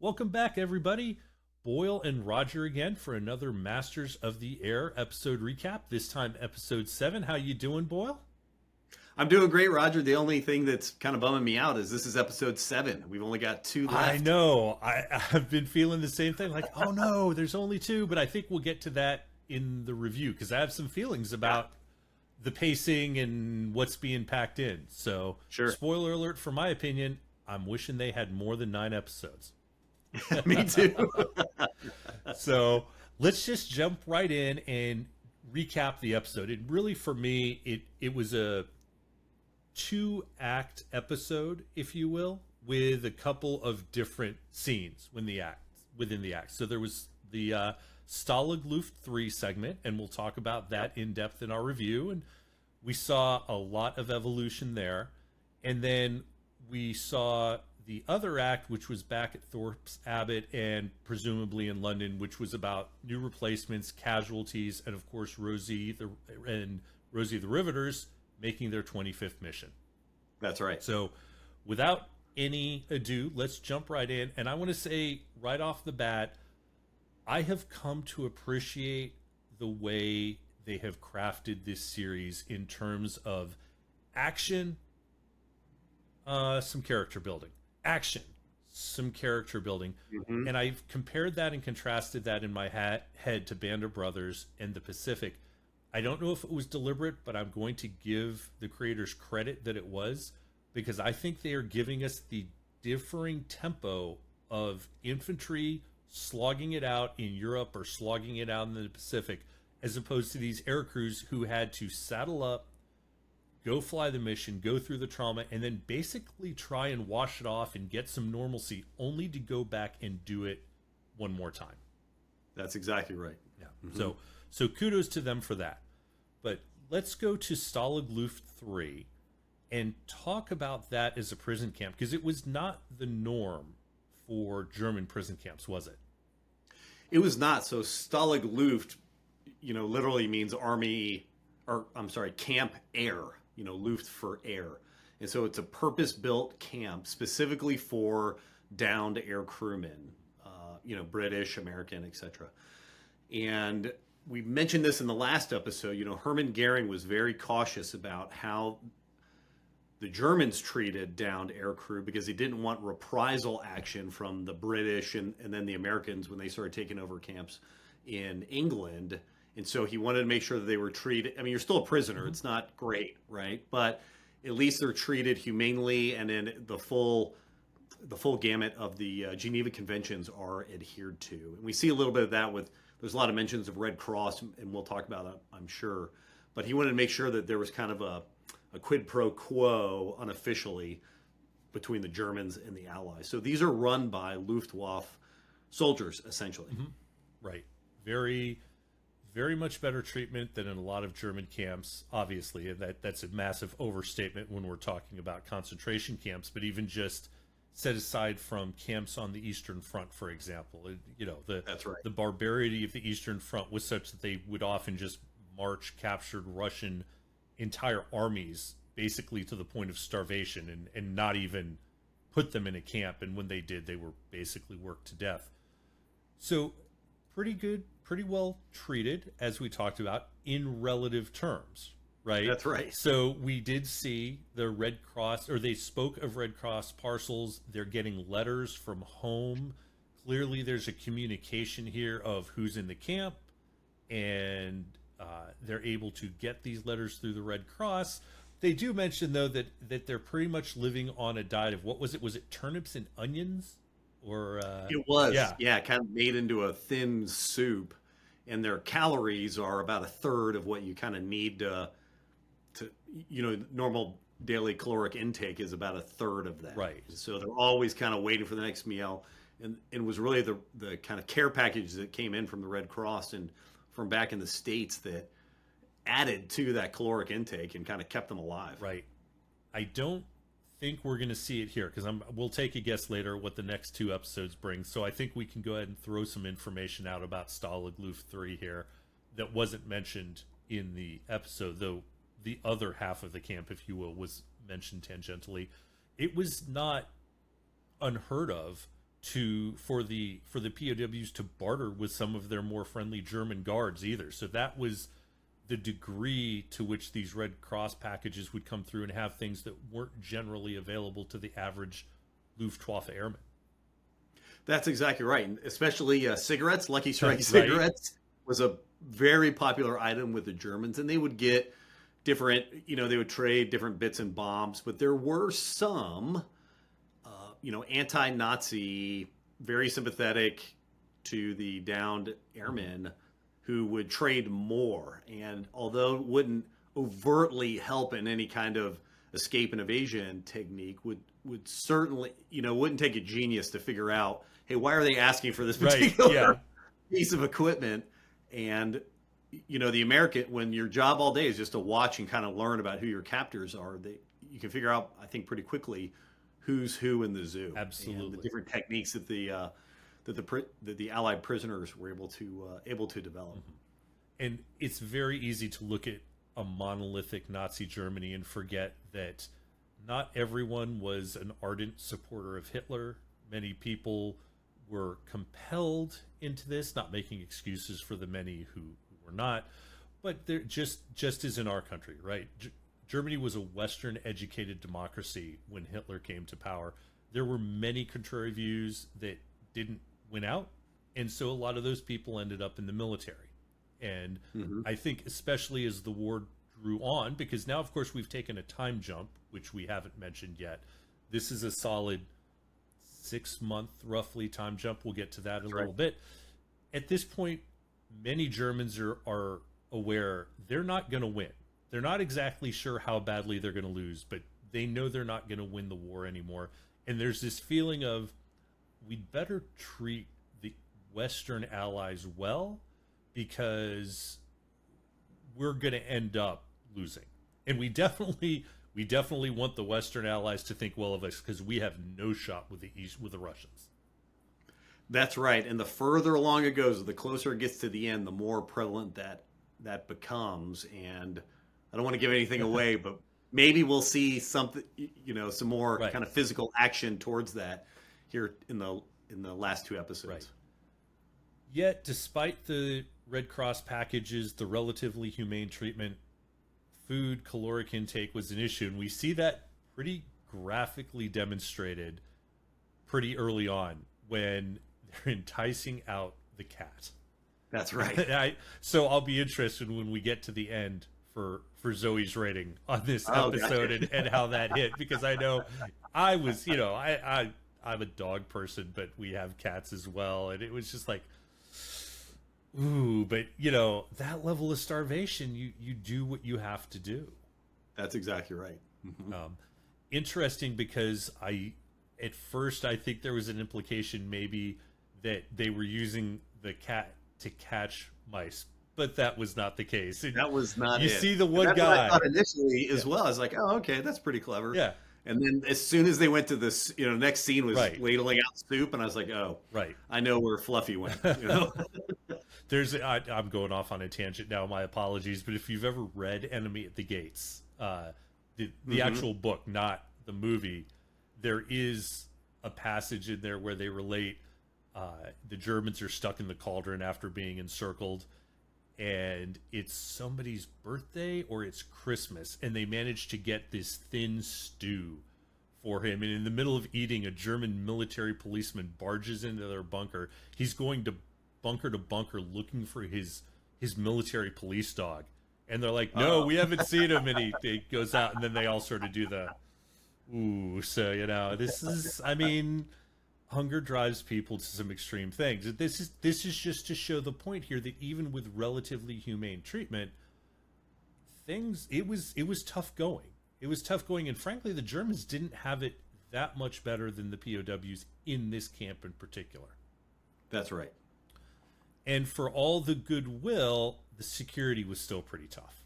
Welcome back, everybody. Boyle and Roger again for another Masters of the Air episode recap. This time, episode 7. How you doing, Boyle? I'm doing great, Roger. The only thing that's kind of bumming me out is this is episode 7. We've only got 2 left. I know. I've been feeling the same thing. Like, oh no, there's only 2. But I think we'll get to that in the review because I have some feelings about the pacing and what's being packed in. So, Sure. Spoiler alert for my opinion, I'm wishing they had more than 9 episodes. Me too. So let's just jump right in and recap the episode. It really, for me, it was a 2-act episode, if you will, with a couple of different scenes within the act. So there was the Stalag Luft III segment, and we'll talk about that in depth in our review. And we saw a lot of evolution there. And then we saw the other act, which was back at Thorpe's Abbot and presumably in London, which was about new replacements, casualties, and of course Rosie the Riveters making their 25th mission. That's right. So without any ado, let's jump right in. And I want to say right off the bat, I have come to appreciate the way they have crafted this series in terms of action, some character building. Action, some character building. Mm-hmm. And I've compared that and contrasted that in my head to Band of Brothers and the Pacific. I don't know if it was deliberate, but I'm going to give the creators credit that it was, because I think they are giving us the differing tempo of infantry slogging it out in Europe or slogging it out in the Pacific, as opposed to these air crews who had to saddle up, go fly the mission, go through the trauma, and then basically try and wash it off and get some normalcy, only to go back and do it one more time. That's exactly right. Yeah. Mm-hmm. So kudos to them for that. But let's go to Stalag Luft III and talk about that as a prison camp, because it was not the norm for German prison camps, was it? It was not. So Stalag Luft, literally means camp air. Luft for air. And so it's a purpose-built camp specifically for downed air crewmen, British, American, etc. And we mentioned this in the last episode. Hermann Goering was very cautious about how the Germans treated downed air crew, because he didn't want reprisal action from the British and then the Americans when they started taking over camps in England. And so he wanted to make sure that they were treated. I mean, you're still a prisoner. It's not great, right? But at least they're treated humanely, and then the full gamut of the Geneva Conventions are adhered to. And we see a little bit of that there's a lot of mentions of Red Cross, and we'll talk about that, I'm sure. But he wanted to make sure that there was kind of a quid pro quo unofficially between the Germans and the Allies. So these are run by Luftwaffe soldiers, essentially. Mm-hmm. Right. Very much better treatment than in a lot of German camps, obviously, and that's a massive overstatement when we're talking about concentration camps, but even just set aside from camps on the Eastern Front, for example. That's right. The barbarity of the Eastern Front was such that they would often just march captured Russian entire armies basically to the point of starvation and not even put them in a camp, and when they did, they were basically worked to death. So pretty good, pretty well treated, as we talked about, in relative terms, right? That's right. So we did see the Red Cross, or they spoke of Red Cross parcels. They're getting letters from home. Clearly there's a communication here of who's in the camp, and they're able to get these letters through the Red Cross. They do mention, though, that they're pretty much living on a diet of, what was it? Was it turnips and onions? Or it was, yeah, kind of made into a thin soup, and their calories are about a third of what you kind of need to normal daily caloric intake is about a third of that. Right. So they're always kind of waiting for the next meal, and it was really the kind of care package that came in from the Red Cross and from back in the States that added to that caloric intake and kind of kept them alive. Right. I don't think we're going to see it here, because we'll take a guess later what the next 2 episodes bring. So I think we can go ahead and throw some information out about Stalag Luft III here that wasn't mentioned in the episode, though the other half of the camp, if you will, was mentioned tangentially. It was not unheard of for the POWs to barter with some of their more friendly German guards either. So that was the degree to which these Red Cross packages would come through and have things that weren't generally available to the average Luftwaffe airman. That's exactly right. And especially cigarettes, Lucky Strike cigarettes was a very popular item with the Germans, and they would get different, they would trade different bits and bombs, but there were some, anti-Nazi, very sympathetic to the downed airmen who would trade more. And although it wouldn't overtly help in any kind of escape and evasion technique, would certainly, wouldn't take a genius to figure out, hey, why are they asking for this particular piece of equipment? And, the American, when your job all day is just to watch and kind of learn about who your captors are, you can figure out, I think, pretty quickly who's who in the zoo. Absolutely. And the different techniques that the Allied prisoners were able to develop. Mm-hmm. And it's very easy to look at a monolithic Nazi Germany and forget that not everyone was an ardent supporter of Hitler. Many people were compelled into this, not making excuses for the many who were not, but they're just as in our country, right? Germany was a Western educated democracy when Hitler came to power. There were many contrary views that didn't win out, and so a lot of those people ended up in the military. And I think especially as the war drew on, because now of course we've taken a time jump, which we haven't mentioned yet. This is a solid 6-month roughly time jump. We'll get to that in a little bit. At this point, many Germans are aware they're not going to win. They're not exactly sure how badly they're going to lose, but they know they're not going to win the war anymore. And there's this feeling of, we'd better treat the Western allies well, because we're going to end up losing. And we definitely want the Western allies to think well of us, because we have no shot with the Russians. That's right. And the further along it goes, the closer it gets to the end, the more prevalent that becomes. And I don't want to give anything away, but maybe we'll see something, some more kind of physical action towards that here in the last 2 episodes. Right. Yet, despite the Red Cross packages, the relatively humane treatment, food caloric intake was an issue, and we see that pretty graphically demonstrated pretty early on when they're enticing out the cat. That's right. So I'll be interested when we get to the end for Zoe's rating on this episode and how that hit, because I know I was, I'm a dog person, but we have cats as well, and it was just like, ooh, but that level of starvation, you do what you have to do. That's exactly right. Interesting, because at first I think there was an implication maybe that they were using the cat to catch mice, but that was not the case. That was not it. You see the one that's guy. What I thought initially as well. I was like, oh, okay, that's pretty clever. Yeah. And then as soon as they went to this, next scene was ladling out soup, and I was like, oh, I know where Fluffy went. I'm going off on a tangent now, my apologies, but if you've ever read Enemy at the Gates, the actual book, not the movie, there is a passage in there where they relate the Germans are stuck in the cauldron after being encircled, and it's somebody's birthday or it's Christmas, and they manage to get this thin stew for him, and in the middle of eating, a German military policeman barges into their bunker. He's going to bunker looking for his military police dog, and they're like, no, we haven't seen him, and he goes out, and then they all sort of do the ooh. So this is, hunger drives people to some extreme things. This is just to show the point here that even with relatively humane treatment, it was tough going. It was tough going, and frankly, the Germans didn't have it that much better than the POWs in this camp in particular. That's right. And for all the goodwill, the security was still pretty tough.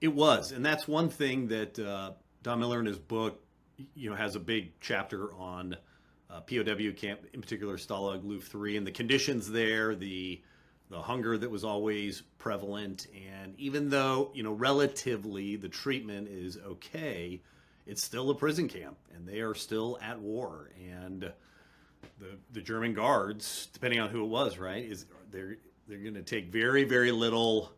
It was, and that's one thing that Don Miller in his book, has a big chapter on POW camp, in particular Stalag Luft III, and the conditions there, the hunger that was always prevalent. And even though, relatively the treatment is okay, it's still a prison camp, and they are still at war. And the German guards, depending on who it was, right, is they're going to take very, very little.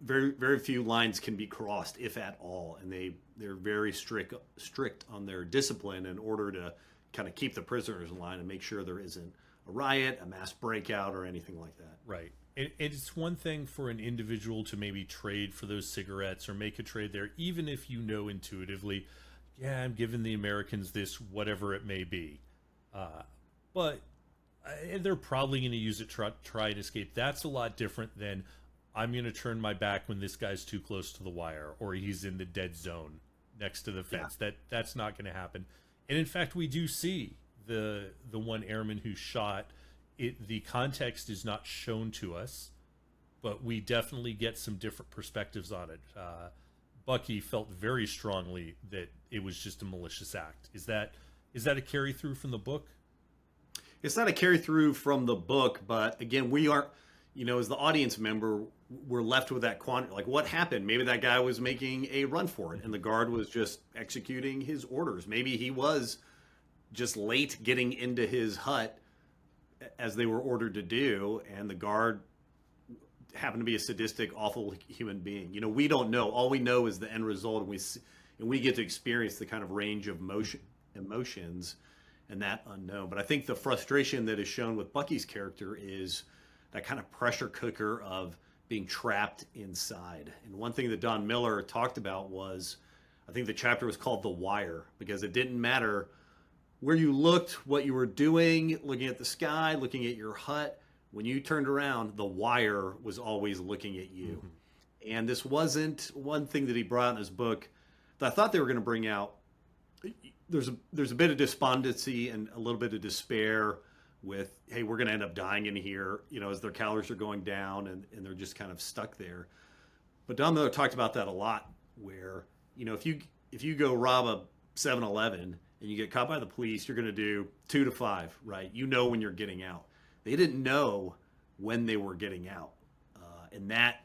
Very, very few lines can be crossed, if at all, and they're very strict on their discipline in order to kind of keep the prisoners in line and make sure there isn't a riot, a mass breakout, or anything like that. Right. It's one thing for an individual to maybe trade for those cigarettes or make a trade there, even if you know intuitively, yeah, I'm giving the Americans this, whatever it may be. But they're probably going to use it to try and escape. That's a lot different than I'm going to turn my back when this guy's too close to the wire or he's in the dead zone next to the fence. Yeah. That's not going to happen. And in fact, we do see the one airman who shot it. The context is not shown to us, but we definitely get some different perspectives on it. Bucky felt very strongly that it was just a malicious act. Is that a carry through from the book? It's not a carry through from the book, but again, we are, as the audience member, we're left with that quantity. Like, what happened? Maybe that guy was making a run for it, and the guard was just executing his orders. Maybe he was just late getting into his hut as they were ordered to do, and the guard happened to be a sadistic, awful human being. We don't know. All we know is the end result, and we get to experience the kind of range of emotions and that unknown. But I think the frustration that is shown with Bucky's character is that kind of pressure cooker of being trapped inside. And one thing that Don Miller talked about was, I think the chapter was called The Wire, because it didn't matter where you looked, what you were doing, looking at the sky, looking at your hut. When you turned around, the wire was always looking at you. Mm-hmm. And this wasn't one thing that he brought in his book that I thought they were going to bring out. There's a bit of despondency and a little bit of despair with, hey, we're going to end up dying in here, as their calories are going down and they're just kind of stuck there. But Don Miller talked about that a lot, where, if you go rob a 7-Eleven and you get caught by the police, you're going to do 2 to 5, right? When you're getting out. They didn't know when they were getting out. And that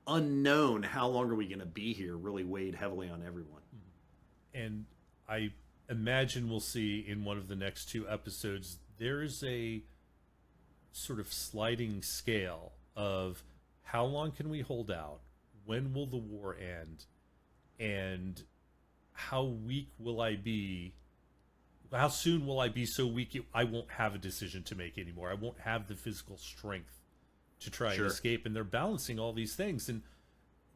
unknown, how long are we going to be here, really weighed heavily on everyone. And I imagine we'll see in one of the next 2 episodes, there's a sort of sliding scale of how long can we hold out? When will the war end? And how weak will I be? How soon will I be so weak I won't have a decision to make anymore? I won't have the physical strength to try and escape. And they're balancing all these things. And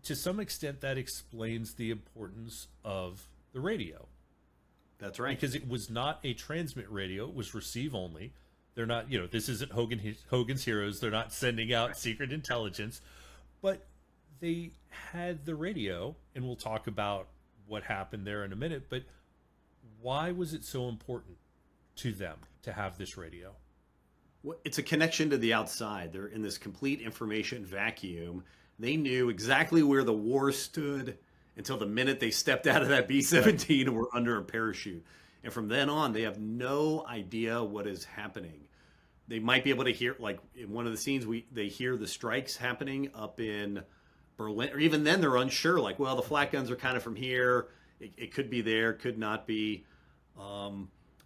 to some extent, that explains the importance of the radio. That's right. Because it was not a transmit radio. It was receive only. They're not, this isn't Hogan's Heroes. They're not sending out secret intelligence. But they had the radio, and we'll talk about what happened there in a minute. But why was it so important to them to have this radio? Well, it's a connection to the outside. They're in this complete information vacuum. They knew exactly where the war stood until the minute they stepped out of that B-17 and were under a parachute. And from then on, they have no idea what is happening. They might be able to hear, like in one of the scenes, they hear the strikes happening up in Berlin, or even then they're unsure, like, well, the flak guns are kind of from here. It could be there, could not be.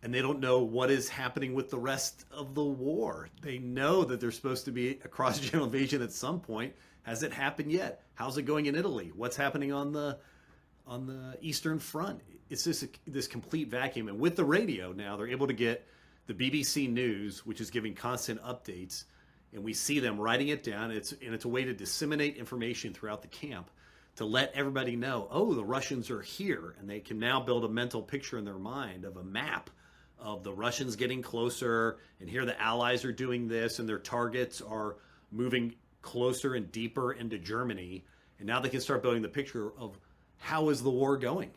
And they don't know what is happening with the rest of the war. They know that there's supposed to be a cross-channel invasion at some point. Has it happened yet? How's it going in Italy? What's happening on the Eastern Front? It's just this complete vacuum. And with the radio now, they're able to get the BBC News, which is giving constant updates, and we see them writing it down. It's a way to disseminate information throughout the camp to let everybody know, oh, the Russians are here, and they can now build a mental picture in their mind of a map of the Russians getting closer, and here the Allies are doing this, and their targets are moving closer and deeper into Germany, and now they can start building the picture of how is the war going.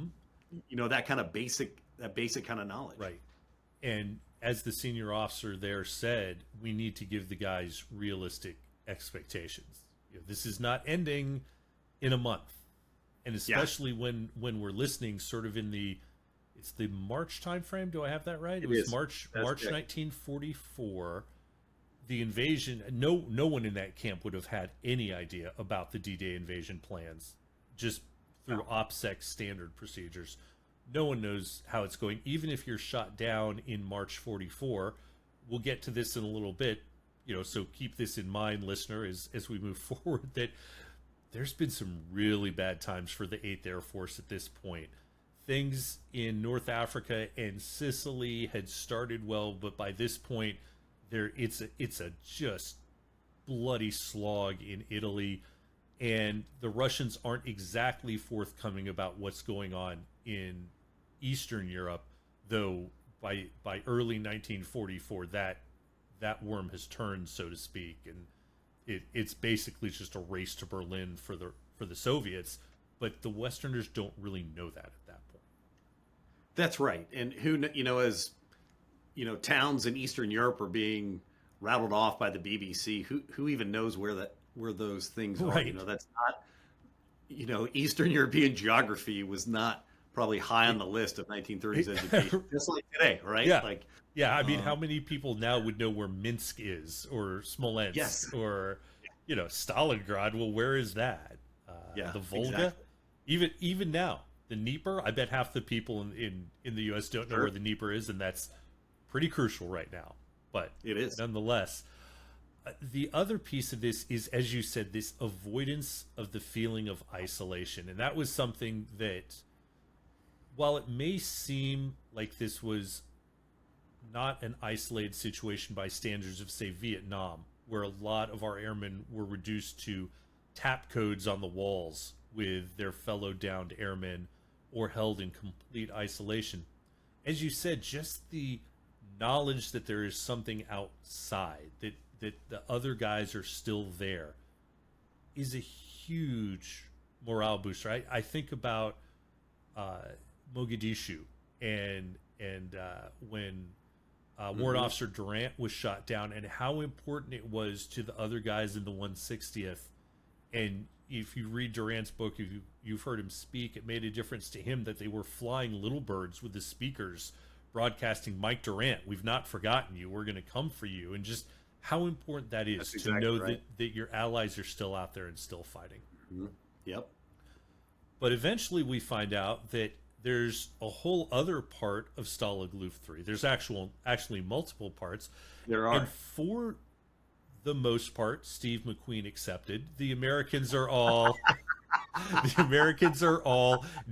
Mm-hmm. That kind of basic kind of knowledge. Right. And as the senior officer there said, we need to give the guys realistic expectations. This is not ending in a month, and especially when we're listening sort of in it's the March time frame. Do I have that right? It was March 1944. The invasion, no one in that camp would have had any idea about the D-Day invasion plans, just through OPSEC standard procedures. no one knows how it's going. Even if you're shot down in March 44, we'll get to this in a little bit, so keep this in mind, listener, as we move forward, that there's been some really bad times for the 8th Air Force at this point. Things in North Africa and Sicily had started well, but by this point, it's a just bloody slog in Italy, and the Russians aren't exactly forthcoming about what's going on in Eastern Europe, though by early 1944 that worm has turned, so to speak, and it's basically just a race to Berlin for the Soviets, but the Westerners don't really know that at that point. That's right. And as towns in Eastern Europe are being rattled off by the BBC, who even knows where those things are? Right. That's not, Eastern European geography was not probably high on the list of 1930s education, just like today, right? Yeah. I mean, how many people now would know where Minsk is, or Smolensk, yes, or Stalingrad? Well, where is that? The Volga, exactly. even now, the Dnieper. I bet half the people in the U.S. don't know where the Dnieper is, and that's pretty crucial right now. But it is, nonetheless. The other piece of this is, as you said, this avoidance of the feeling of isolation, and that was something that, while it may seem like this was not an isolated situation by standards of, say, Vietnam, where a lot of our airmen were reduced to tap codes on the walls with their fellow downed airmen or held in complete isolation. As you said, just the knowledge that there is something outside, that the other guys are still there, is a huge morale booster. I think about Mogadishu and when Warrant Officer Durant was shot down, and how important it was to the other guys in the 160th. And if you read Durant's book, if you've heard him speak, it made a difference to him that they were flying little birds with the speakers broadcasting, "Mike Durant, we've not forgotten you. We're going to come for you." And just how important that is to know that your allies are still out there and still fighting. Mm-hmm. Yep. But eventually we find out that there's a whole other part of Stalag Luft III. There's actually multiple parts. There are. And for the most part, Steve McQueen accepted, the Americans are all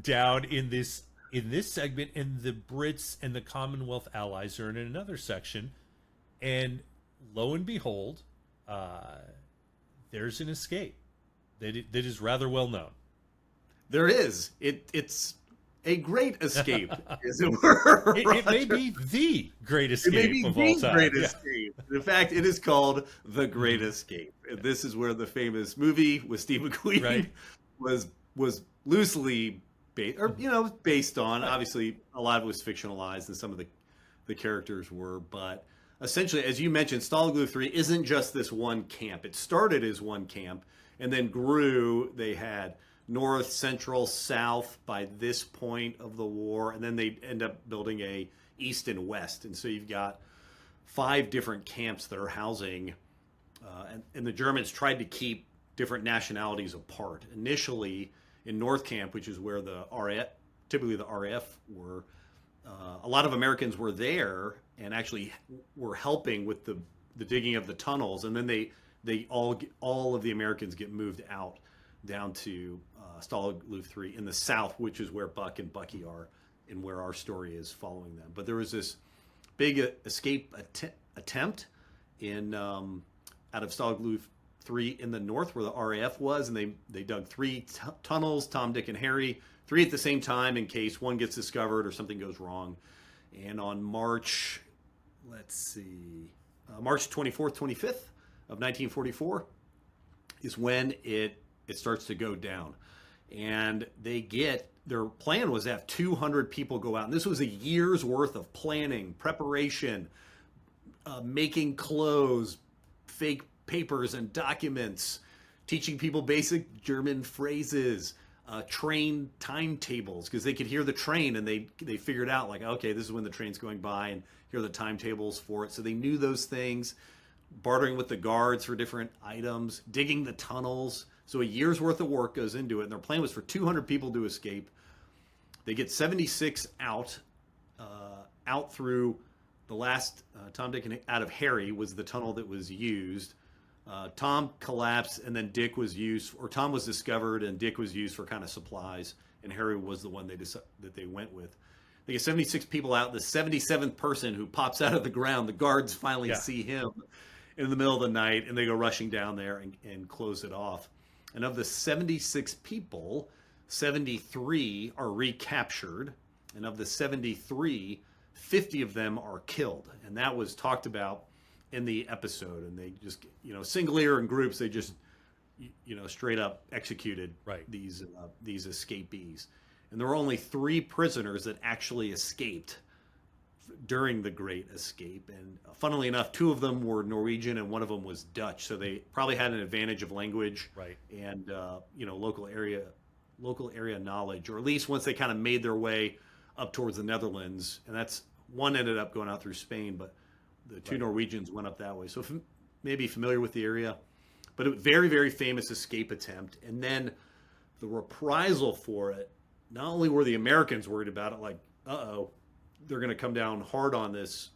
down in this segment, and the Brits and the Commonwealth allies are in another section. And lo and behold, there's an escape that is rather well known. There is. It's a great escape, as it were. It may be the great escape of all time. Great escape. In fact, it is called The Great Escape. And this is where the famous movie with Steve McQueen was loosely based on. Obviously, a lot of it was fictionalized, and some of the characters were. But essentially, as you mentioned, Stalag Luft III isn't just this one camp. It started as one camp and then grew. They had north, central, south by this point of the war, and then they end up building a east and west. And so you've got 5 different camps that are housing, and the Germans tried to keep different nationalities apart. Initially, in North Camp, which is where the RAF, typically the RAF were, a lot of Americans were there and actually were helping with the digging of the tunnels, and then they all of the Americans get moved out down to Stalag Luft III in the south, which is where Buck and Bucky are, and where our story is following them. But there was this big escape attempt in out of Stalag Luft III in the north, where the RAF was, and they dug 3 tunnels, Tom, Dick, and Harry, 3 at the same time in case one gets discovered or something goes wrong. And on March 24th, 25th of 1944 is when it starts to go down. And their plan was to have 200 people go out. And this was a year's worth of planning, preparation, making clothes, fake papers and documents, teaching people basic German phrases, train timetables, because they could hear the train and they figured out, like, okay, this is when the train's going by, and here are the timetables for it. So they knew those things, bartering with the guards for different items, digging the tunnels. So a year's worth of work goes into it, and their plan was for 200 people to escape. They get 76 out through the last Tom, Dick, and out of Harry was the tunnel that was used. Tom collapsed, and then Dick was used, or Tom was discovered, and Dick was used for kind of supplies, and Harry was the one that they went with. They get 76 people out. The 77th person who pops out of the ground, the guards finally see him in the middle of the night, and they go rushing down there and close it off. And of the 76 people, 73 are recaptured, and of the 73, 50 of them are killed. And that was talked about in the episode. And they just, singly or in groups, they just, straight up executed these escapees. And there were only 3 prisoners that actually escaped during the Great Escape. And funnily enough, 2 of them were Norwegian and 1 of them was Dutch. So they probably had an advantage of language and, local area knowledge, or at least once they kind of made their way up towards the Netherlands. And that's one ended up going out through Spain, but the 2 Norwegians went up that way. So maybe familiar with the area, but a very, very famous escape attempt. And then the reprisal for it, not only were the Americans worried about it, like, they're going to come down hard on us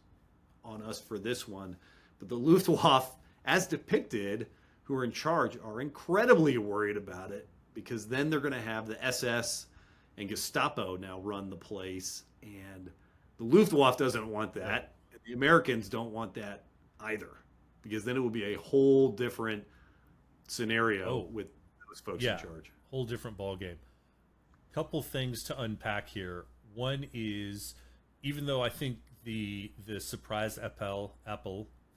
for this one, but the Luftwaffe, as depicted, who are in charge, are incredibly worried about it, because then they're going to have the SS and Gestapo now run the place, and the Luftwaffe doesn't want that. The Americans don't want that either, because then it would be a whole different scenario with those folks in charge. Whole different ball game. Couple things to unpack here. One is, even though I think the surprise appel,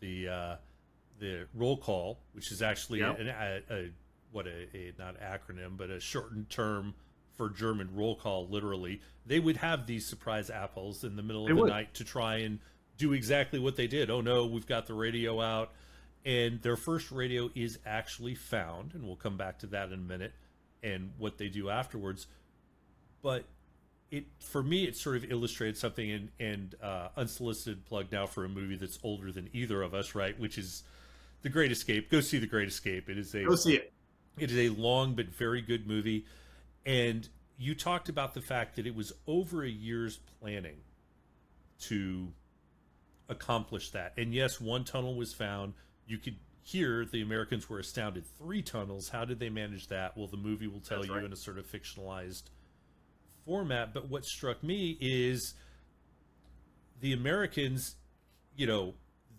the roll call, which is actually not acronym, but a shortened term for German roll call, literally, they would have these surprise appels in the middle of the night to try and do exactly what they did. Oh no, we've got the radio out. And their first radio is actually found, and we'll come back to that in a minute and what they do afterwards. But for me, it sort of illustrated something, and unsolicited plug now for a movie that's older than either of us, right? Which is The Great Escape. Go see The Great Escape. Go see it. It is a long but very good movie. And you talked about the fact that it was over a year's planning to accomplish that. And yes, 1 tunnel was found. You could hear the Americans were astounded. 3 tunnels. How did they manage that? Well, the movie will tell you in a sort of fictionalized format. But what struck me is the Americans,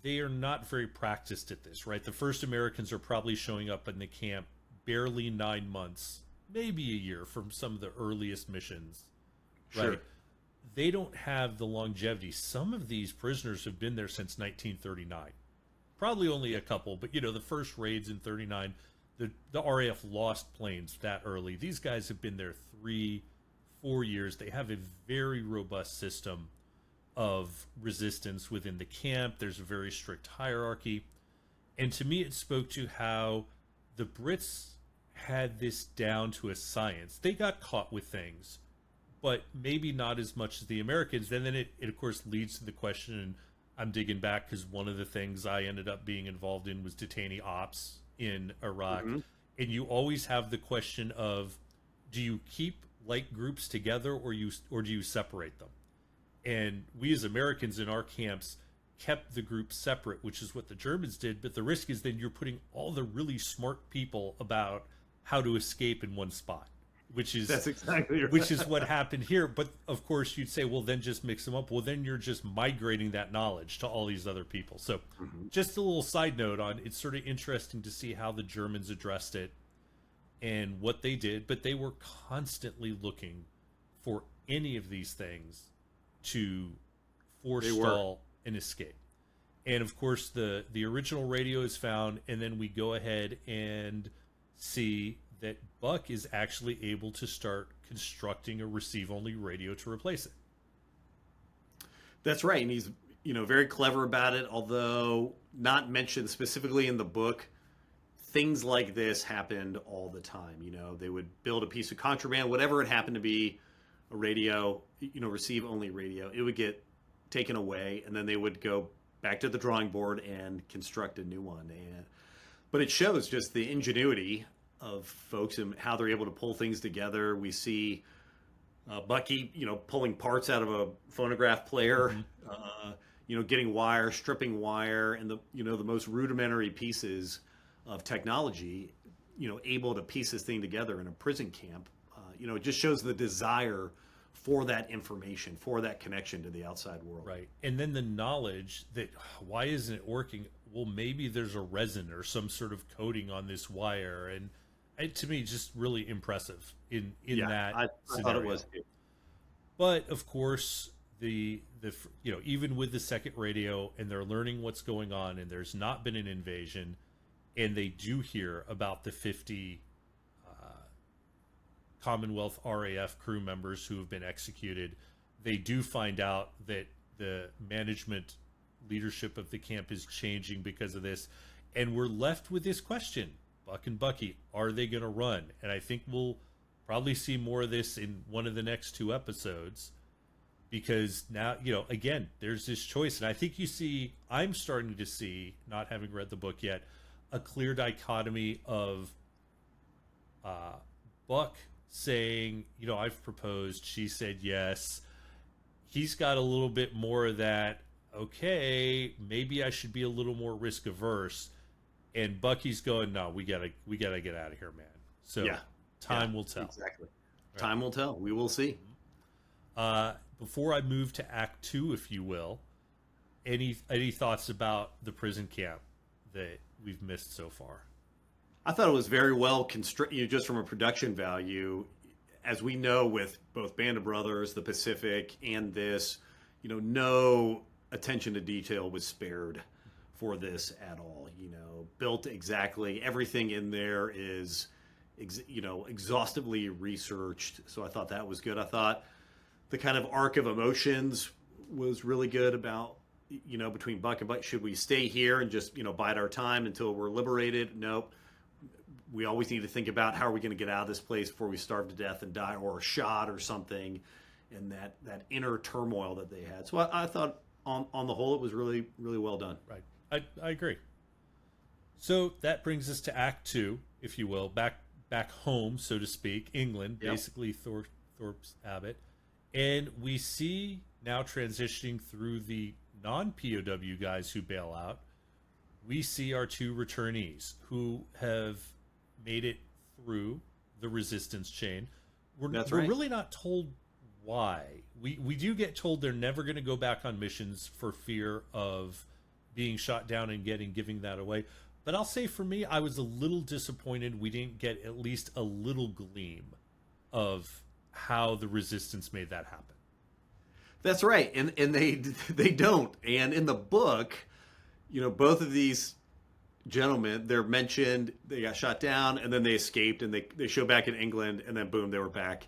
they are not very practiced at this, right? The first Americans are probably showing up in the camp barely 9 months, maybe a year from some of the earliest missions, right? They don't have the longevity. Some of these prisoners have been there since 1939. Probably only a couple, but the first raids in 39, the RAF lost planes that early. These guys have been there 3-4 years. They have a very robust system of resistance within the camp. There's a very strict hierarchy. And to me, it spoke to how the Brits had this down to a science. They got caught with things, but maybe not as much as the Americans. And then it of course, leads to the question, and I'm digging back because one of the things I ended up being involved in was detainee ops in Iraq. Mm-hmm. And you always have the question of, do you keep like groups together or do you separate them? And we as Americans in our camps kept the groups separate, which is what the Germans did. But the risk is then you're putting all the really smart people about how to escape in one spot, that's exactly right. Which is what happened here. But of course you'd say, well, then just mix them up. Well, then you're just migrating that knowledge to all these other people. So just a little side note on, it's sort of interesting to see how the Germans addressed it and what they did, but they were constantly looking for any of these things to forestall an escape. And of course the original radio is found, and then we go ahead and see that Buck is actually able to start constructing a receive-only radio to replace it. That's right, and he's very clever about it, although not mentioned specifically in the book. Things like this happened all the time. They would build a piece of contraband, whatever it happened to be, a radio, receive-only radio. It would get taken away, and then they would go back to the drawing board and construct a new one. But it shows just the ingenuity of folks and how they're able to pull things together. We see Bucky, pulling parts out of a phonograph player, getting wire, stripping wire, and the most rudimentary pieces of technology, able to piece this thing together in a prison camp. It just shows the desire for that information, for that connection to the outside world. Right. And then the knowledge that why isn't it working? Well, maybe there's a resin or some sort of coating on this wire. And to me, just really impressive in that I thought it was too. But of course, the even with the second radio and they're learning what's going on and there's not been an invasion and they do hear about the 50 Commonwealth RAF crew members who have been executed, they do find out that the management leadership of the camp is changing because of this. And we're left with this question, Buck and Bucky, are they going to run? And I think we'll probably see more of this in one of the next 2 episodes, because now, again, there's this choice. And I think I'm starting to see, not having read the book yet, a clear dichotomy of Buck saying, I've proposed, she said yes. He's got a little bit more of that, okay, maybe I should be a little more risk averse. And Bucky's going, no, we gotta get out of here, man. So time will tell. Exactly. Right. Time will tell. We will see. Before I move to Act 2, if you will, any thoughts about the prison camp that we've missed so far? I thought it was very well constructed, just from a production value. As we know with both Band of Brothers, The Pacific, and this, no attention to detail was spared for this at all. Built exactly. Everything in there is, exhaustively researched. So I thought that was good. I thought the kind of arc of emotions was really good about, between Buck and Buck. Should we stay here and just, bide our time until we're liberated? Nope. We always need to think about how are we going to get out of this place before we starve to death and die, or are shot or something, and that inner turmoil that they had. So I thought on the whole it was really, really well done. Right. I agree. So that brings us to Act 2, if you will, back home, so to speak, England, basically Thorpe's Abbott. And we see now transitioning through the non-POW guys who bail out, we see our 2 returnees who have made it through the resistance chain. We're really not told why. We do get told they're never going to go back on missions for fear of being shot down and giving that away. But I'll say for me, I was a little disappointed we didn't get at least a little gleam of how the resistance made that happen. That's right. And they don't. And in the book, both of these gentlemen, they're mentioned, they got shot down, and then they escaped, and they show back in England, and then boom, they were back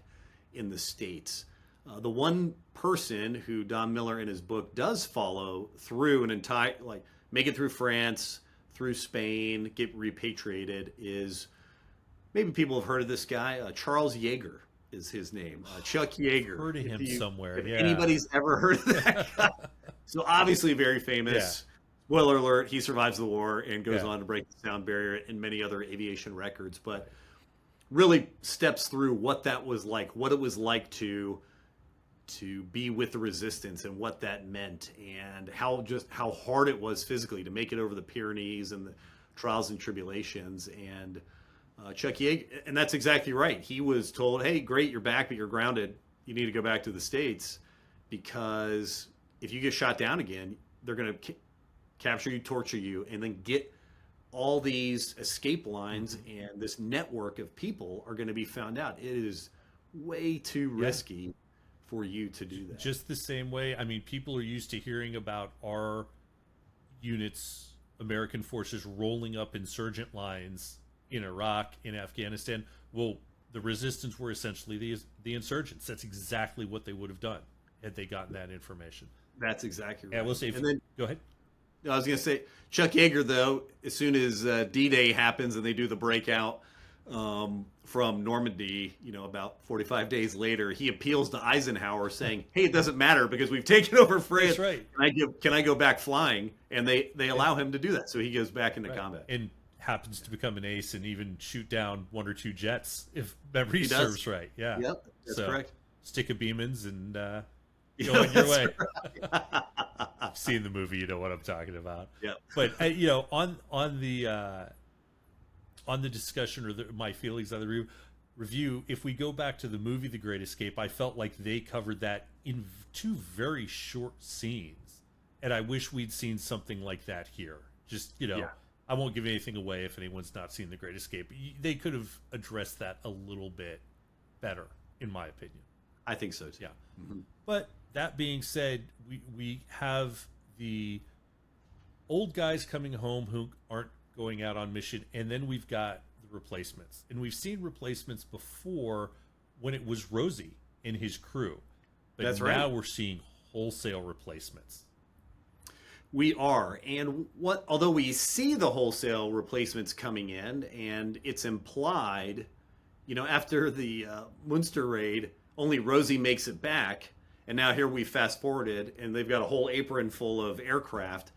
in the States. The one person who Don Miller in his book does follow through an entire, make it through France, through Spain, get repatriated, is, maybe people have heard of this guy, Charles Yeager is his name. Chuck Yeager. Heard of him somewhere. If anybody's ever heard of that guy. So obviously very famous. Yeah. Spoiler alert, he survives the war and goes on to break the sound barrier and many other aviation records, but really steps through what that was like, what it was like to be with the resistance and what that meant, and how hard it was physically to make it over the Pyrenees and the trials and tribulations. And Chuck Yeager, and that's exactly right. He was told, hey, great, you're back, but you're grounded. You need to go back to the States, because if you get shot down again, they're going to capture you, torture you, and then get all these escape lines, and this network of people are going to be found out. It is way too risky for you to do that. Just the same way, people are used to hearing about our units, American forces, rolling up insurgent lines in Iraq, in Afghanistan. Well, the resistance were essentially the insurgents. That's exactly what they would have done had they gotten that information. That's exactly right. Yeah, we'll see. Go ahead. I was going to say, Chuck Yeager, though, as soon as D-Day happens and they do the breakout from Normandy, about 45 days later, he appeals to Eisenhower saying, hey, it doesn't matter because we've taken over France. That's right. Can I go back flying? And they allow him to do that. So he goes back into combat. And happens to become an ace and even shoot down 1 or 2 jets, if memory serves right. Yeah. Yep, that's correct. stick of Beemans and go Yeah, on your that's way. right. Seen the movie, you know what I'm talking about. Yeah. But on the discussion or my feelings on the review, if we go back to the movie The Great Escape, I felt like they covered that in two very short scenes, and I wish we'd seen something like that here. Just Yeah. I won't give anything away if anyone's not seen The Great Escape. They could have addressed that a little bit better, in my opinion. I think so too. Yeah. Mm-hmm. But that being said, we have the old guys coming home who aren't going out on mission, and then we've got the replacements. And we've seen replacements before when it was Rosie and his crew. But That's now right. we're seeing wholesale replacements. We are. And although we see the wholesale replacements coming in, and it's implied, after the Munster raid, only Rosie makes it back. And now here we fast forwarded, and they've got a whole apron full of aircraft.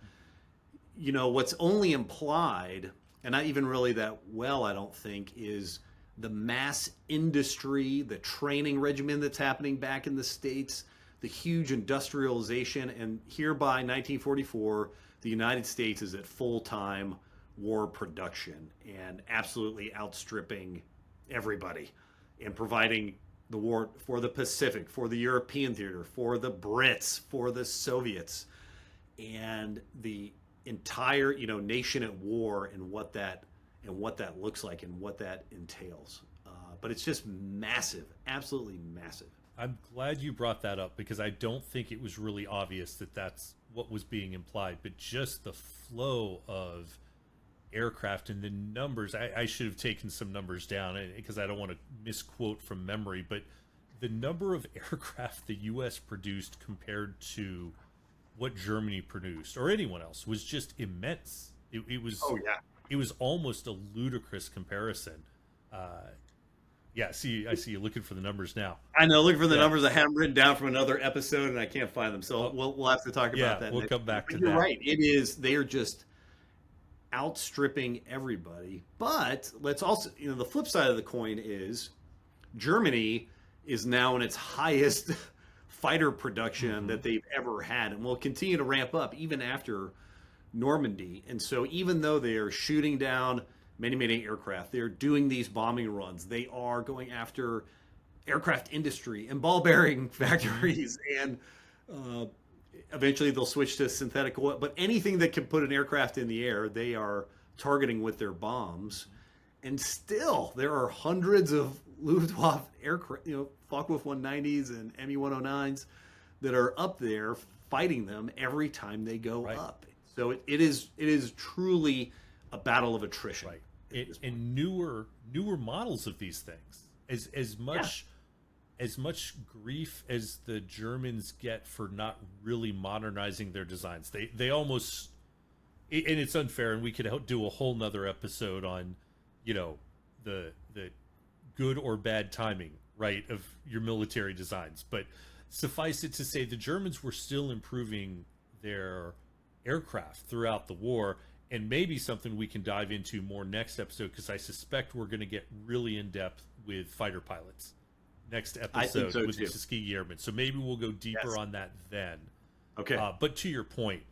What's only implied, and not even really that well, I don't think, is the mass industry, the training regimen that's happening back in the States, the huge industrialization. And here by 1944, the United States is at full-time war production and absolutely outstripping everybody and providing the war for the Pacific, for the European theater, for the Brits, for the Soviets, and the entire nation at war, and what that looks like and what that entails. But it's just massive, absolutely massive. I'm glad you brought that up, because I don't think it was really obvious that that's what was being implied, but just the flow of aircraft and the numbers. I should have taken some numbers down because I don't want to misquote from memory, but the number of aircraft the U.S. produced compared to what Germany produced or anyone else was just immense. It was, oh yeah, it was almost a ludicrous comparison. Yeah, I see you looking for the numbers now. I know, looking for the numbers. I have them written down from another episode and I can't find them, so we'll have to talk about that. We'll come back to that. You're right. They are just outstripping everybody. But let's also, the flip side of the coin is Germany is now in its highest fighter production that they've ever had, and will continue to ramp up even after Normandy. And so even though they are shooting down many aircraft, they're doing these bombing runs, they are going after aircraft industry and ball bearing factories, and eventually they'll switch to synthetic oil. But anything that can put an aircraft in the air, they are targeting with their bombs. And still, there are hundreds of Luftwaffe aircraft, Focke-Wulf 190s and Me-109s that are up there fighting them every time they go up. So it is truly a battle of attrition. Right. And newer models of these things. As much grief as the Germans get for not really modernizing their designs, they almost, and it's unfair, and we could do a whole nother episode on the good or bad timing, right, of your military designs. But suffice it to say, the Germans were still improving their aircraft throughout the war, and maybe something we can dive into more next episode, because I suspect we're going to get really in depth with fighter pilots next episode with the Tuskegee Airmen. So maybe we'll go deeper on that then. Okay. But to your point,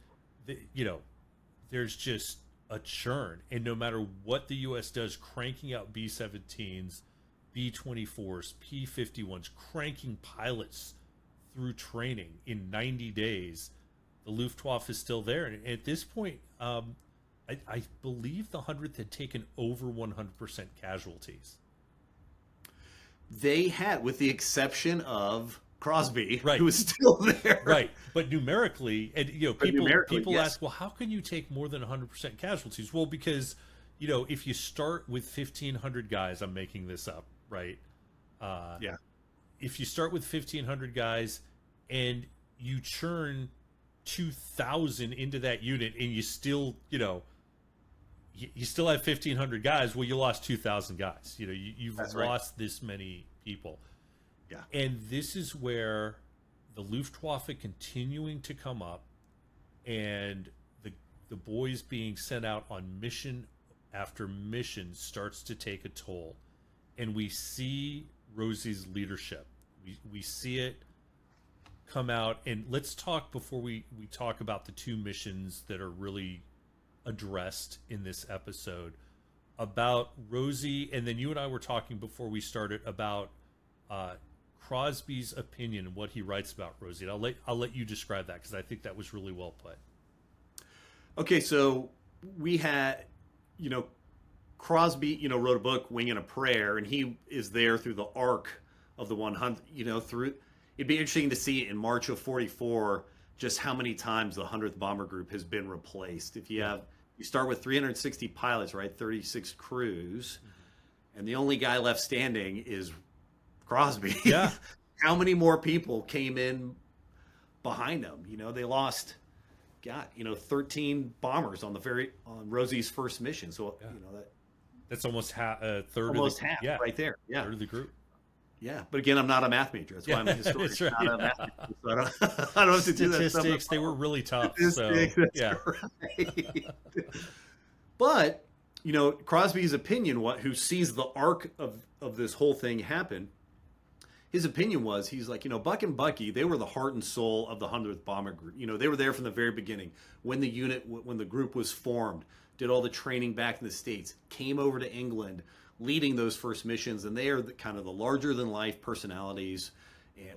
there's just a churn, and no matter what the U.S. does, cranking out B-17s, B-24s, P-51s, cranking pilots through training in 90 days, the Luftwaffe is still there. And at this point, I believe the 100th had taken over 100% casualties. They had, with the exception of Crosby, right, who was still there. Right. But numerically, and people yes. ask, well, how can you take more than 100% casualties? Well, because, if you start with 1,500 guys, I'm making this up, right? If you start with 1,500 guys and you churn 2,000 into that unit, and you still, you still have 1,500 guys, well, you lost 2,000 guys. You've lost this many people. Yeah. And this is where the Luftwaffe continuing to come up, and the boys being sent out on mission after mission starts to take a toll. And we see Rosie's leadership. We see it come out, and let's talk before we talk about the two missions that are really addressed in this episode about Rosie, and then you and I were talking before we started about Crosby's opinion and what he writes about Rosie. And I'll let you describe that because I think that was really well put. Okay, so we had, Crosby, wrote a book, Wing and a Prayer, and he is there through the arc of the 100, through. It'd be interesting to see in March of 44 just how many times the 100th Bomber Group has been replaced. If you start with 360 pilots, right, 36 crews, and the only guy left standing is Crosby. Yeah. How many more people came in behind him? They lost, 13 bombers on Rosie's first mission. So that's almost a third. Almost half, right there. Yeah, third of the group. Yeah, but again, I'm not a math major. That's why I'm a historian. That's right. Not a math major. So I don't have to do that. Statistics, they were really tough. So, yeah. Right. But, Crosby's opinion, who sees the arc of this whole thing happen, his opinion was, he's like, Buck and Bucky, they were the heart and soul of the 100th Bomber Group. They were there from the very beginning. When the group was formed, did all the training back in the States, came over to England, leading those first missions, and they are kind of the larger-than-life personalities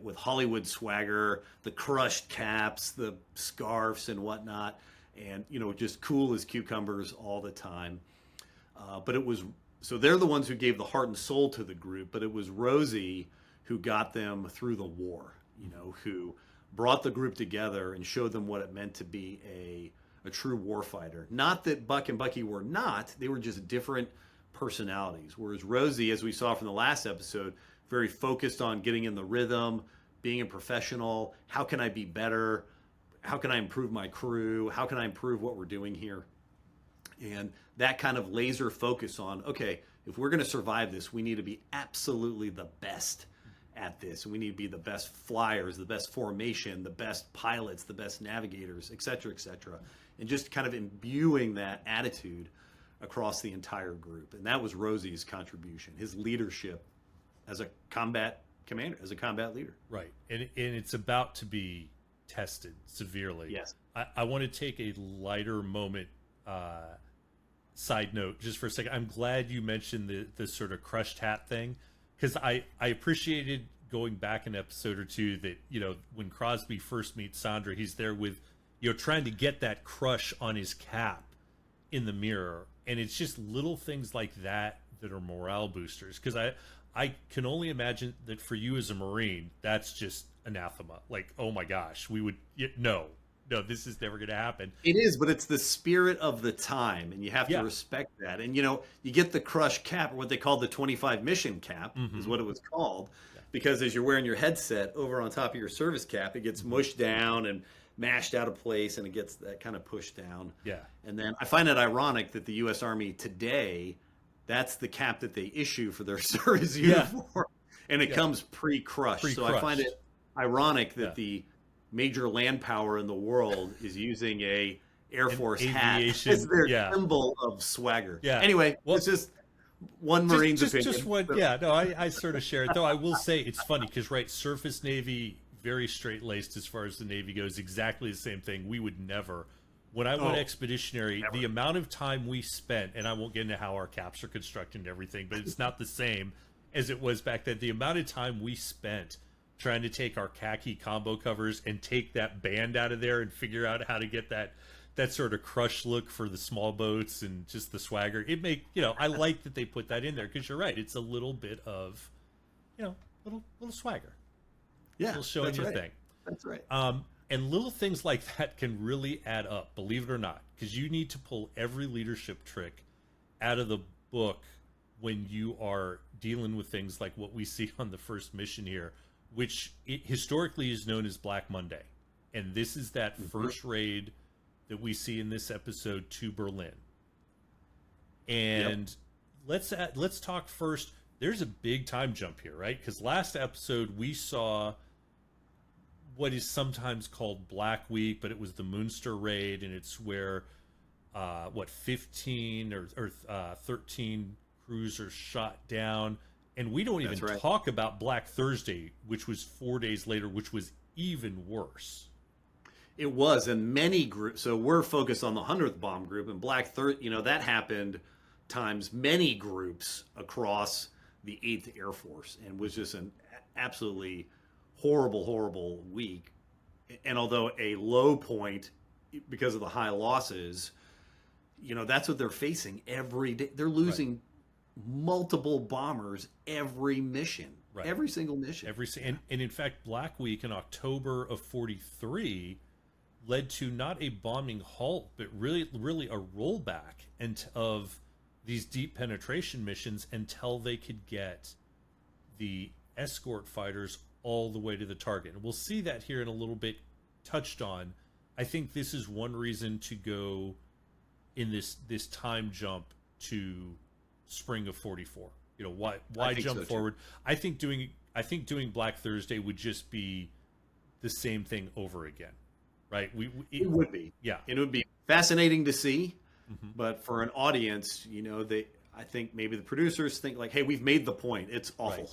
with Hollywood swagger, the crushed caps, the scarves and whatnot, and, just cool as cucumbers all the time. So they're the ones who gave the heart and soul to the group, but it was Rosie who got them through the war, who brought the group together and showed them what it meant to be a true warfighter. Not that Buck and Bucky were not, they were just different personalities. Whereas Rosie, as we saw from the last episode, very focused on getting in the rhythm, being a professional. How can I be better? How can I improve my crew? How can I improve what we're doing here? And that kind of laser focus on, okay, if we're going to survive this, we need to be absolutely the best at this. And we need to be the best flyers, the best formation, the best pilots, the best navigators, et cetera, and just kind of imbuing that attitude across the entire group. And that was Rosie's contribution, his leadership as a combat commander, as a combat leader. Right. And it's about to be tested severely. Yes. I want to take a lighter moment, side note, just for a second. I'm glad you mentioned the sort of crushed hat thing, because I appreciated going back an episode or two that, when Crosby first meets Sandra, he's there with, trying to get that crush on his cap in the mirror. And it's just little things like that are morale boosters. Because I can only imagine that for you as a Marine, that's just anathema. Like, oh my gosh, we would, no, this is never going to happen. It is, but it's the spirit of the time, and you have to respect that. And, you get the crush cap, or what they call the 25 mission cap, is what it was called. Yeah. Because as you're wearing your headset over on top of your service cap, it gets mushed down and mashed out of place, and it gets that kind of pushed down. Yeah. And then I find it ironic that the U.S. Army today, that's the cap that they issue for their service uniform, and it comes pre-crushed. So I find it ironic that the major land power in the world is using a Air Force hat as their symbol of swagger. Yeah. Anyway, it's just one Marine's opinion. Just one. Yeah. No, I sort of share it. Though I will say it's funny because surface Navy, very straight-laced as far as the Navy goes, exactly the same thing. We would never. When I went expeditionary, the amount of time we spent, and I won't get into how our caps are constructed and everything, but it's not the same as it was back then. The amount of time we spent trying to take our khaki combo covers and take that band out of there and figure out how to get that sort of crush look for the small boats and just the swagger. I like that they put that in there because you're right. It's a little bit of, little swagger. Yeah, little showing your thing. That's right. And little things like that can really add up, believe it or not, because you need to pull every leadership trick out of the book when you are dealing with things like what we see on the first mission here, which historically is known as Black Monday. And this is that first raid that we see in this episode to Berlin. And let's talk first. There's a big time jump here, right? Because last episode we saw what is sometimes called Black Week, but it was the Munster raid, and it's where 15 or 13 cruisers shot down. And we don't even That's right. talk about Black Thursday, which was 4 days later, which was even worse. It was, and many groups. So we're focused on the 100th bomb group, and Black Thursday. That happened times many groups across the 8th Air Force, and was just an absolutely horrible, horrible week. And although a low point because of the high losses, that's what they're facing every day. They're losing multiple bombers every mission, every single mission. And in fact, Black Week in October of 43 led to not a bombing halt, but really a rollback of these deep penetration missions until they could get the escort fighters all the way to the target. And we'll see that here in a little bit touched on. I think this is one reason to go in this time jump to spring of 44. Why jump forward? I think doing Black Thursday would just be the same thing over again. Right? It would be. Yeah. It would be fascinating to see, but for an audience, I think maybe the producers think like, hey, we've made the point. It's awful.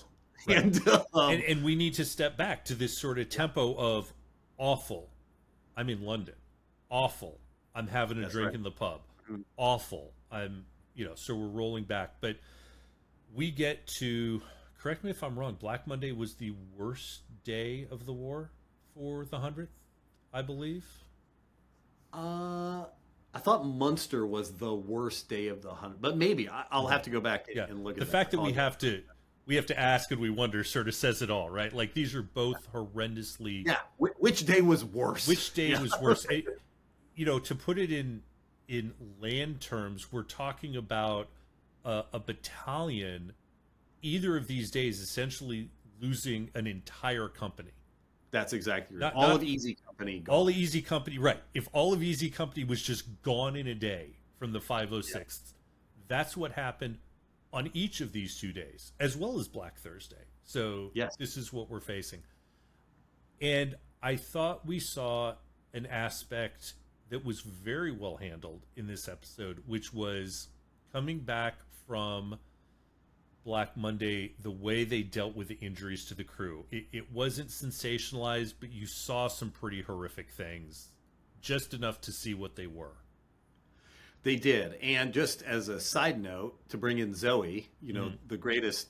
Right. And we need to step back to this sort of tempo of awful. I'm in London. Awful. I'm having a drink in the pub. Awful. So we're rolling back. But we get to, correct me if I'm wrong, Black Monday was the worst day of the war for the 100th, I believe. I thought Munster was the worst day of the 100, but maybe I'll have to go back and look at the that. fact that we have to ask and we wonder sort of says it all, right? Like these are both horrendously. Yeah. Which day was worse? Which day was worse? To put it in land terms, we're talking about a battalion. Either of these days, essentially losing an entire company. That's exactly right. All of Easy Company gone. All of Easy Company, right. If all of Easy Company was just gone in a day from the 506th, that's what happened on each of these 2 days, as well as Black Thursday. So This is what we're facing. And I thought we saw an aspect that was very well handled in this episode, which was coming back from Black Monday, the way they dealt with the injuries to the crew. It wasn't sensationalized, but you saw some pretty horrific things, just enough to see what they were. They did. And just as a side note, to bring in Zoe, the greatest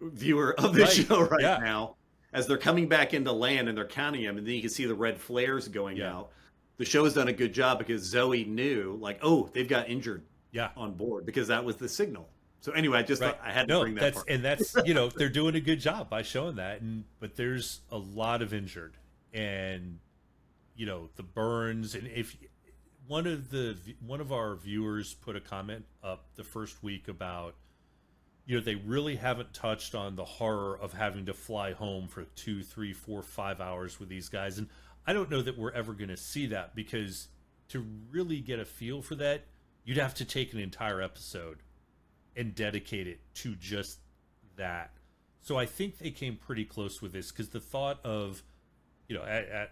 viewer of the show right now, as they're coming back into land and they're counting them, and then you can see the red flares going out. The show's done a good job because Zoe knew, like, oh, they've got injured on board, because that was the signal. So anyway, I just thought I had to bring that part. And that's, they're doing a good job by showing that. But there's a lot of injured, and, the burns. And if one of our viewers put a comment up the first week about, they really haven't touched on the horror of having to fly home for 2, 3, 4, 5 hours with these guys. And I don't know that we're ever going to see that, because to really get a feel for that, you'd have to take an entire episode and dedicate it to just that. So I think they came pretty close with this, because the thought of,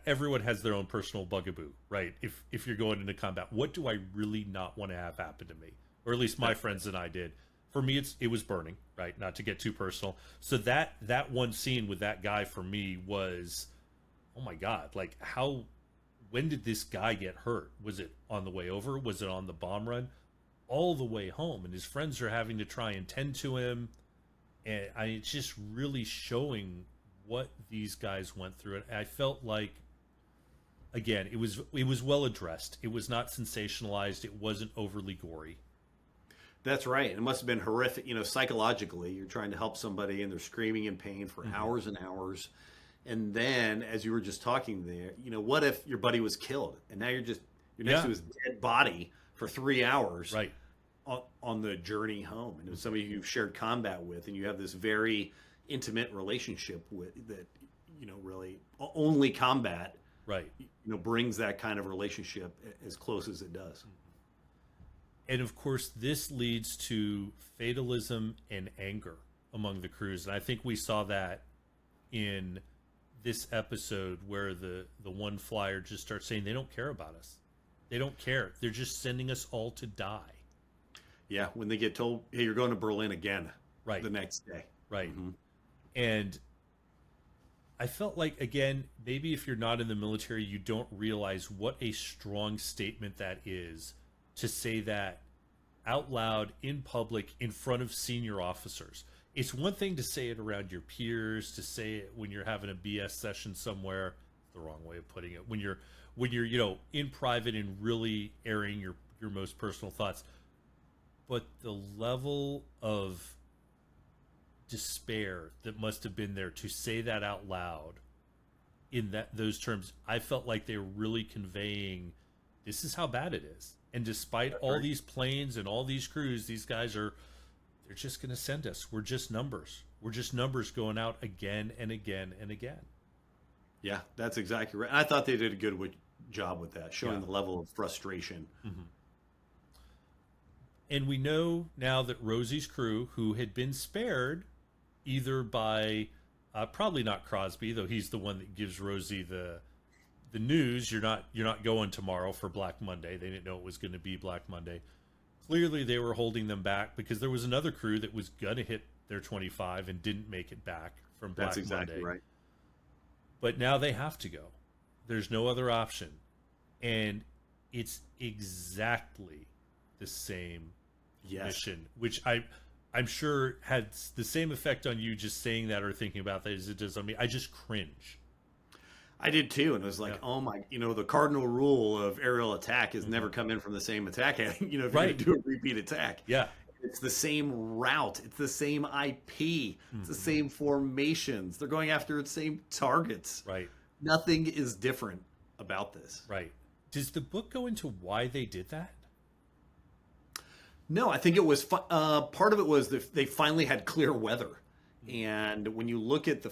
everyone has their own personal bugaboo, right? If you're going into combat, what do I really not want to have happen to me? Or at least my friends and I did. For me, it was burning, right? Not to get too personal. So that one scene with that guy for me was, oh my God, like when did this guy get hurt? Was it on the way over? Was it on the bomb run? All the way home, and his friends are having to try and tend to him, and it's just really showing what these guys went through. And I felt like, again, it was well addressed. It was not sensationalized. It wasn't overly gory. That's right. It must have been horrific. Psychologically, you're trying to help somebody and they're screaming in pain for hours and hours, and then, as you were just talking there, what if your buddy was killed and now you're next to his dead body for 3 hours, right, on the journey home, and it was somebody you've shared combat with, and you have this very intimate relationship with that, really only combat, right, brings that kind of relationship as close as it does. And of course, this leads to fatalism and anger among the crews, and I think we saw that in this episode where the one flyer just starts saying they don't care about us. They don't care. They're just sending us all to die. Yeah, when they get told, hey, you're going to Berlin again. right. the next day. Right. Mm-hmm. And I felt like, again, maybe if you're not in the military, you don't realize what a strong statement that is to say that out loud in public in front of senior officers. It's one thing to say it around your peers, to say it when you're having a BS session somewhere, the wrong way of putting it, when you're in private and really airing your most personal thoughts. But the level of despair that must have been there to say that out loud in those terms, I felt like they were really conveying this is how bad it is. And despite all these planes and all these crews, these guys they're just going to send us. We're just numbers. We're just numbers going out again and again and again. Yeah, that's exactly right. And I thought they did a good job with that, showing the level of frustration. Mm-hmm. And we know now that Rosie's crew, who had been spared either by probably not Crosby, though he's the one that gives Rosie the news, you're not going tomorrow for Black Monday. They didn't know it was going to be Black Monday. Clearly they were holding them back because there was another crew that was going to hit their 25 and didn't make it back from Black Monday. That's exactly right. But now they have to go. There's no other option. And it's exactly the same mission, which I'm sure had the same effect on you just saying that or thinking about that as it does on me. I just cringe. I did too, and it was like, oh my, the cardinal rule of aerial attack is never come in from the same attack heading. If you're going to do a repeat attack, it's the same route, it's the same IP, it's the same formations. They're going after the same targets. Right. Nothing is different about this. Right. Does the book go into why they did that? No, I think it was part of it was that they finally had clear weather, and when you look at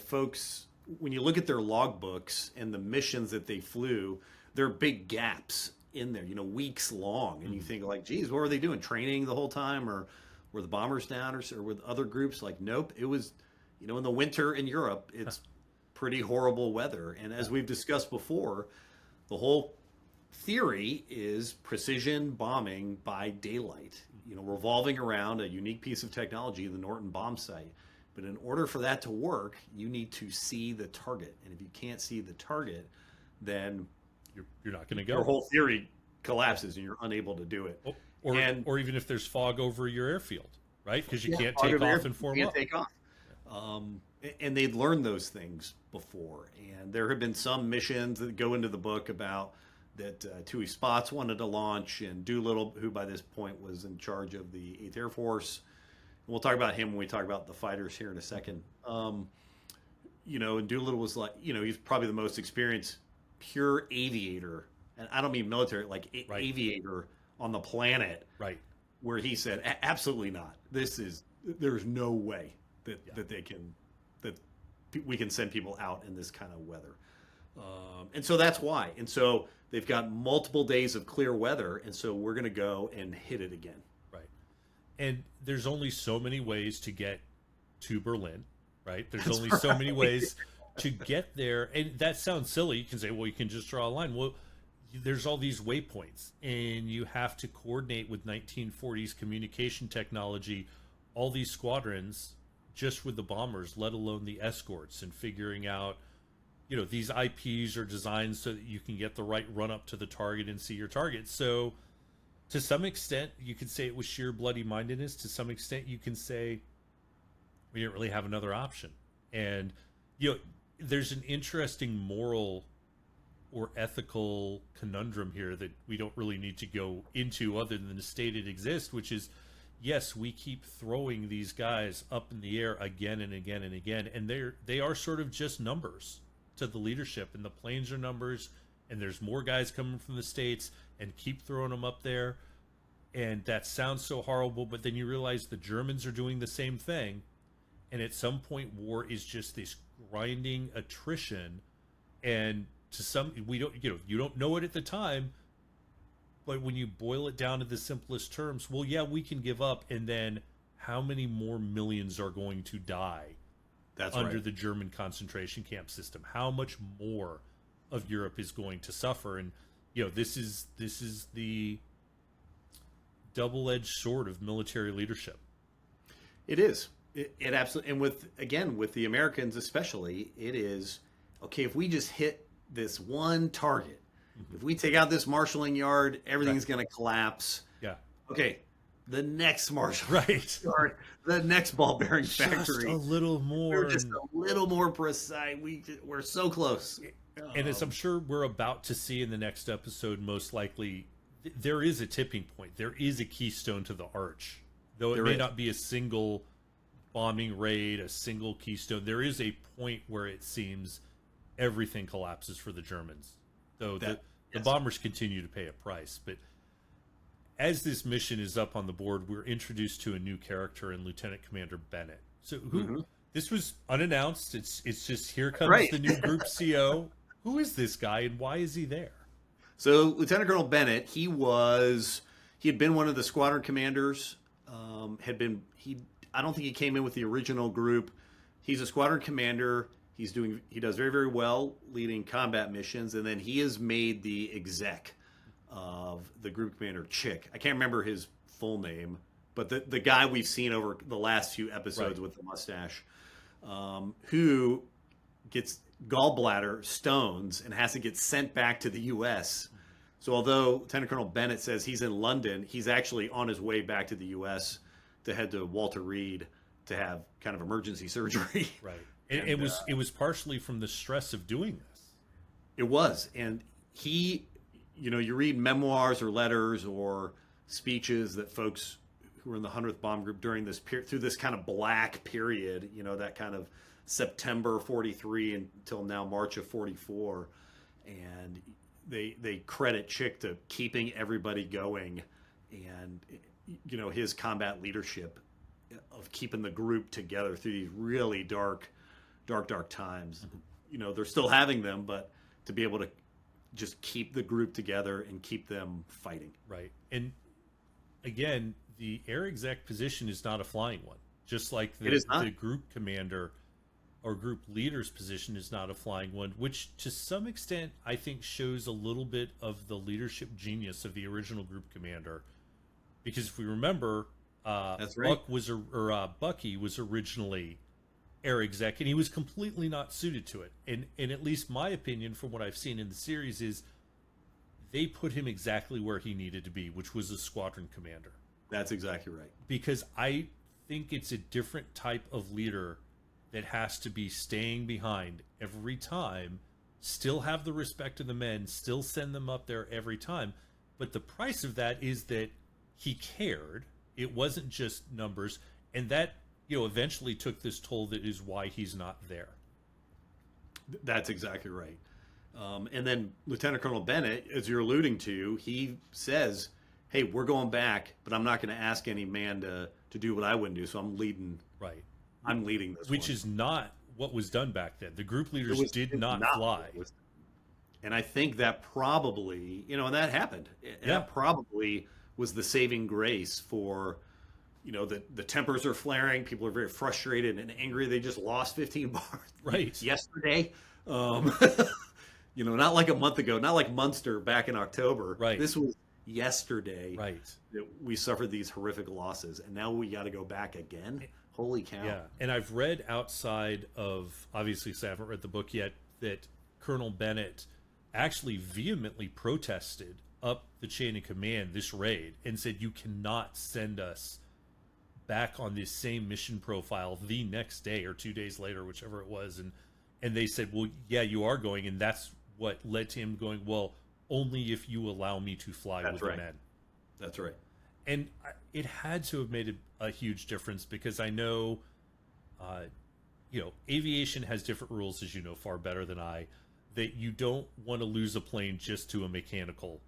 when you look at their logbooks and the missions that they flew, there are big gaps in there, weeks long. And you think like, geez, what were they doing? Training the whole time, or were the bombers down, or with other groups? Like, nope. It was, in the winter in Europe, it's pretty horrible weather. And as we've discussed before, the whole theory is precision bombing by daylight, revolving around a unique piece of technology, the Norton bomb sight. But in order for that to work, you need to see the target. And if you can't see the target, then you're not going to go. Your whole theory collapses and you're unable to do it. Or even if there's fog over your airfield, right? Because you can't take off and form up. Take off. And they'd learned those things before. And there have been some missions that go into the book about that Tui Spots wanted to launch, and Doolittle, who by this point was in charge of the 8th Air Force. We'll talk about him when we talk about the fighters here in a second. And Doolittle was like, he's probably the most experienced pure aviator, and I don't mean military, like aviator on the planet. Right. Where he said, absolutely not. There's no way that we can send people out in this kind of weather. And so that's why. And so they've got multiple days of clear weather, and so we're going to go and hit it again. And there's only so many ways to get to Berlin, right? There's only so many ways to get there. And that sounds silly. You can say, well, you can just draw a line. Well, there's all these waypoints, and you have to coordinate with 1940s communication technology, all these squadrons, just with the bombers, let alone the escorts, and figuring out, these IPs are designed so that you can get the right run up to the target and see your target. So to some extent, you could say it was sheer bloody-mindedness. To some extent, you can say we didn't really have another option. And, there's an interesting moral or ethical conundrum here that we don't really need to go into other than the state it exists, which is, yes, we keep throwing these guys up in the air again and again and again, and they are sort of just numbers to the leadership, and the planes are numbers, and there's more guys coming from the States, and keep throwing them up there. And that sounds so horrible, but then you realize the Germans are doing the same thing. And at some point, war is just this grinding attrition. And to some, you don't know it at the time, but when you boil it down to the simplest terms, well, yeah, we can give up. And then how many more millions are going to die under the German concentration camp system? How much more of Europe is going to suffer? And, this is the double-edged sword of military leadership. It is. It absolutely, and with the Americans especially, it is okay if we just hit this one target. If we take out this marshalling yard, everything's going to collapse. Yeah. Okay, the next marshalling Right. yard, the next ball bearing Just factory, a little more. we're just a little more precise. We're so close. And as I'm sure we're about to see in the next episode, most likely, there is a tipping point. There is a keystone to the arch. Though it may not be a single bombing raid, a single keystone, there is a point where it seems everything collapses for the Germans. Though the bombers continue to pay a price. But as this mission is up on the board, we're introduced to a new character in Lieutenant Commander Bennett. So this was unannounced. It's just, here comes the new group CO. Who is this guy and why is he there? So Lieutenant Colonel Bennett, he had been one of the squadron commanders. I don't think he came in with the original group. He's a squadron commander. He does very, very well leading combat missions, and then he is made the exec of the group commander Chick. I can't remember his full name, but the guy we've seen over the last few episodes with the mustache, who gets gallbladder stones and has to get sent back to the U.S. So although Lieutenant Colonel Bennett says he's in London, he's actually on his way back to the U.S. to head to Walter Reed to have kind of emergency surgery. Right. And it was partially from the stress of doing this. It was. And he, you read memoirs or letters or speeches that folks who were in the 100th Bomb Group during this period, through this kind of black period, that kind of September 43 until now March of 44. And they credit Chick to keeping everybody going and, his combat leadership of keeping the group together through these really dark times. They're still having them, but to be able to just keep the group together and keep them fighting. Right. And again, the air exec position is not a flying one, just like the group commander or group leader's position is not a flying one, which to some extent I think shows a little bit of the leadership genius of the original group commander. Because if we remember, that's right. Bucky was originally air exec, and he was completely not suited to it. And at least my opinion from what I've seen in the series is they put him exactly where he needed to be, which was a squadron commander. That's exactly right. Because I think it's a different type of leader that has to be staying behind every time, still have the respect of the men, still send them up there every time. But the price of that is that he cared. It wasn't just numbers. And that, eventually took this toll that is why he's not there. That's exactly right. And then Lieutenant Colonel Bennett, as you're alluding to, he says, hey, we're going back, but I'm not going to ask any man to do what I wouldn't do. So I'm leading. Right. I'm leading this Which one. is not what was done back then. The group leaders did not fly. And I think that probably, and that happened. That probably was the saving grace for, the tempers are flaring. People are very frustrated and angry. They just lost 15 bars yesterday. Not like a month ago, not like Munster back in October. Right. This was yesterday. Right. That we suffered these horrific losses, and now we got to go back again. Holy cow. Yeah. And I've read outside of, obviously, so I haven't read the book yet, that Colonel Bennett actually vehemently protested up the chain of command this raid and said, you cannot send us back on this same mission profile the next day or 2 days later, whichever it was. And they said, well, yeah, you are going. And that's what led to him going, well, only if you allow me to fly with the men. That's right. And it had to have made a huge difference because I know, aviation has different rules, as you know, far better than I, that you don't want to lose a plane just to a mechanical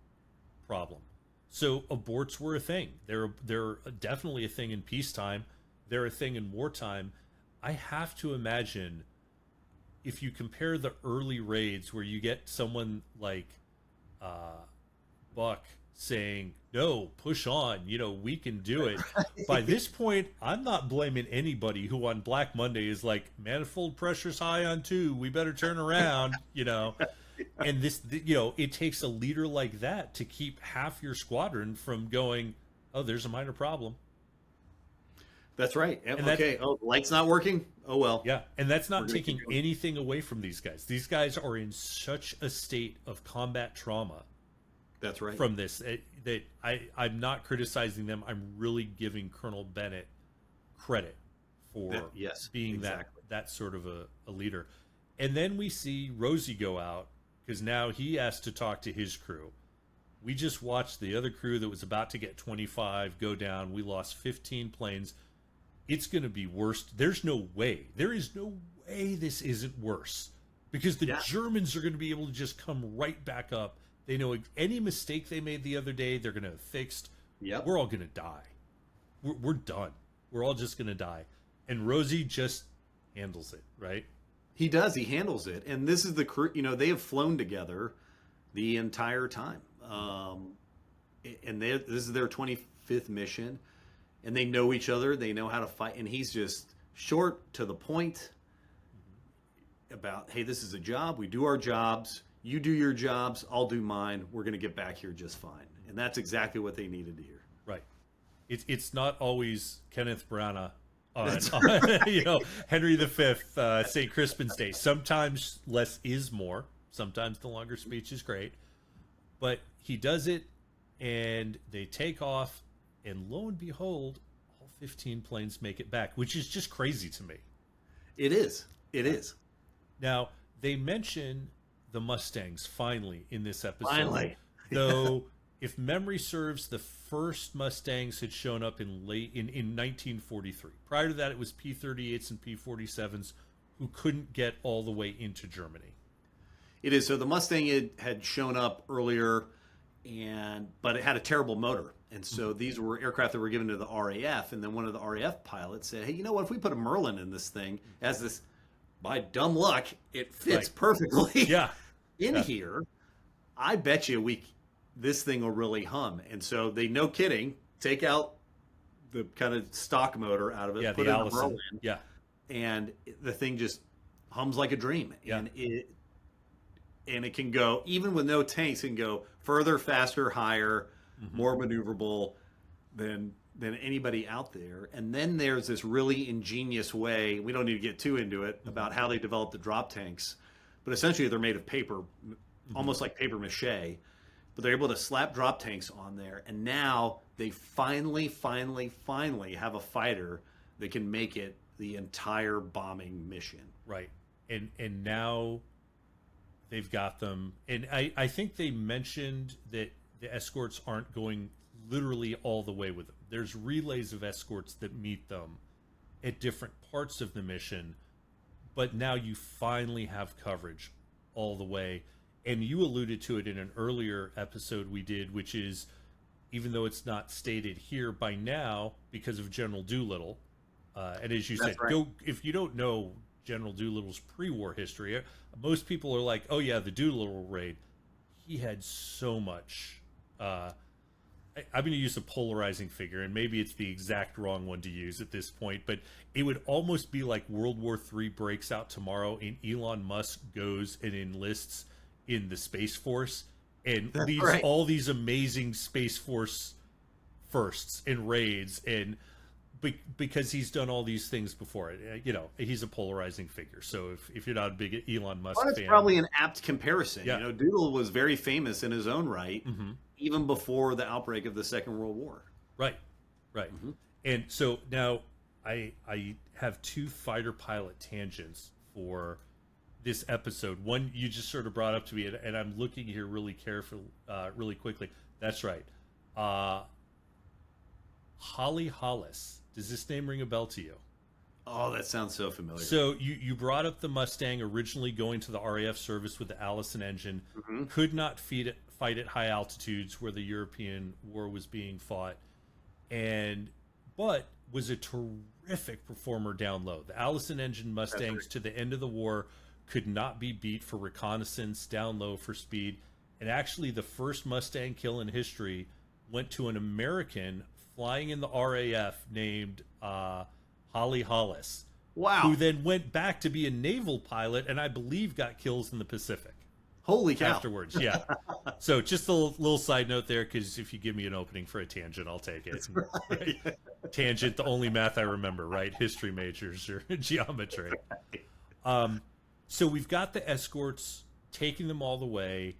problem. So aborts were a thing. They're definitely a thing in peacetime. They're a thing in wartime. I have to imagine if you compare the early raids where you get someone like Buck saying, no, push on, we can do it. By this point, I'm not blaming anybody who on Black Monday is like, manifold pressure's high on 2, we better turn around, And this, it takes a leader like that to keep half your squadron from going, oh, there's a minor problem. That's right. And Okay. Oh, the light's not working. Oh well. yeah, and that's We're not gonna keep taking going. anything away from these guys. These guys are in such a state of combat trauma That's right. from this that I'm not criticizing them. I'm really giving Colonel Bennett credit for Yes, being exactly. that sort of a leader. And then we see Rosie go out because now he has to talk to his crew. We just watched the other crew that was about to get 25 go down. We lost 15 planes. It's going to be worse. There's no way. There is no way this isn't worse because the Germans are going to be able to just come right back up. They know any mistake they made the other day, they're going to have fixed. Yep. We're all going to die. We're done. We're all just going to die. And Rosie just handles it, right? He does. He handles it. And this is the crew. They have flown together the entire time. And this is their 25th mission. And they know each other. They know how to fight. And he's just short, to the point about, hey, this is a job. We do our jobs. You do your jobs. I'll do mine. We're going to get back here just fine. And that's exactly what they needed to hear. Right. It's not always Kenneth Branagh on, Right. Henry V, St. Crispin's Day. Sometimes less is more. Sometimes the longer speech is great. But he does it, and they take off, and lo and behold, all 15 planes make it back, which is just crazy to me. It is. It is. Now, they mention the Mustangs finally in this episode. Finally. Though, if memory serves, the first Mustangs had shown up in 1943. Prior to that, it was P-38s and P-47s who couldn't get all the way into Germany. It is. So the Mustang had shown up earlier, but it had a terrible motor. And so these were aircraft that were given to the RAF. And then one of the RAF pilots said, hey, you know what? If we put a Merlin in this thing, as this, by dumb luck, it fits perfectly in here. I bet you this thing will really hum. And so they, no kidding, take out the kind of stock motor out of it, put the in Allison. a Merlin, and the thing just hums like a dream. And it can go, even with no tanks, it can go further, faster, higher, more maneuverable than anybody out there. And then there's this really ingenious way, we don't need to get too into it, about how they developed the drop tanks. But essentially they're made of paper, almost like paper mache. But they're able to slap drop tanks on there. And now they finally have a fighter that can make it the entire bombing mission. Right. And now they've got them. And I think they mentioned that the escorts aren't going literally all the way with them. There's relays of escorts that meet them at different parts of the mission. But now you finally have coverage all the way. And you alluded to it in an earlier episode we did, which is, even though it's not stated here by now, because of General Doolittle, and as you said, if you don't know General Doolittle's pre-war history, most people are like, oh yeah, the Doolittle raid. He had so much. I'm going to use a polarizing figure, and maybe it's the exact wrong one to use at this point, but it would almost be like World War III breaks out tomorrow, and Elon Musk goes and enlists in the Space Force and leads all these amazing Space Force firsts and raids, and because he's done all these things before it. He's a polarizing figure. So if you're not a big Elon Musk fan, it's probably an apt comparison. Yeah. Doolittle was very famous in his own right, even before the outbreak of the Second World War. Right. And so now I have two fighter pilot tangents for this episode. One you just sort of brought up to me, and I'm looking here really really quickly. That's right. Holly Hollis. Does this name ring a bell to you? Oh, that sounds so familiar. So you brought up the Mustang originally going to the RAF service with the Allison engine, could not fight at high altitudes where the European war was being fought, but was a terrific performer down low. The Allison engine Mustangs to the end of the war could not be beat for reconnaissance, down low for speed, and actually the first Mustang kill in history went to an American flying in the RAF named Holly Hollis. Wow. Who then went back to be a naval pilot and I believe got kills in the Pacific. Holy cow. afterwards. Yeah. So just a little side note there, because if you give me an opening for a tangent, I'll take it. Right. Right? Tangent, the only math I remember, right? History majors or geometry. So we've got the escorts taking them all the way.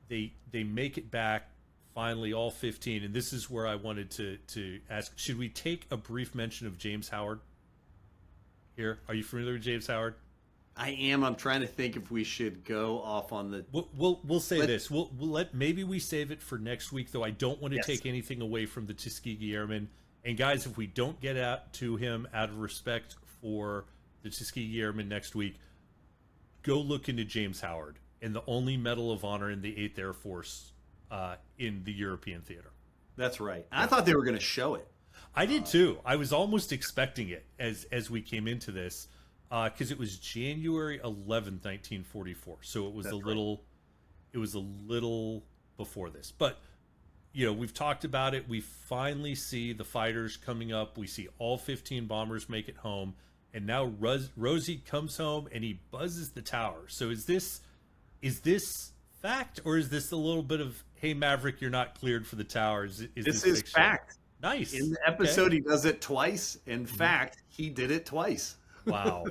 They make it back finally, all 15. And this is where I wanted to ask: should we take a brief mention of James Howard here? Are you familiar with James Howard? I am. I'm trying to think if we should go off on the. We'll say this. We'll let, maybe we save it for next week, though. I don't want to take anything away from the Tuskegee Airmen. And guys, if we don't get out to him out of respect for the Tuskegee Airmen next week, go look into James Howard and the only Medal of Honor in the 8th Air Force in the European theater. That's right. I thought they were going to show it. I did too. I was almost expecting it as we came into this. Because it was January 11th, 1944, so it was it was a little before this. But we've talked about it. We finally see the fighters coming up. We see all 15 bombers make it home, and now Rosie comes home and he buzzes the tower. So is this fact, or is this a little bit of, hey Maverick, you're not cleared for the tower? This is fact. Nice. In the episode, he does it twice. In fact, he did it twice. Wow.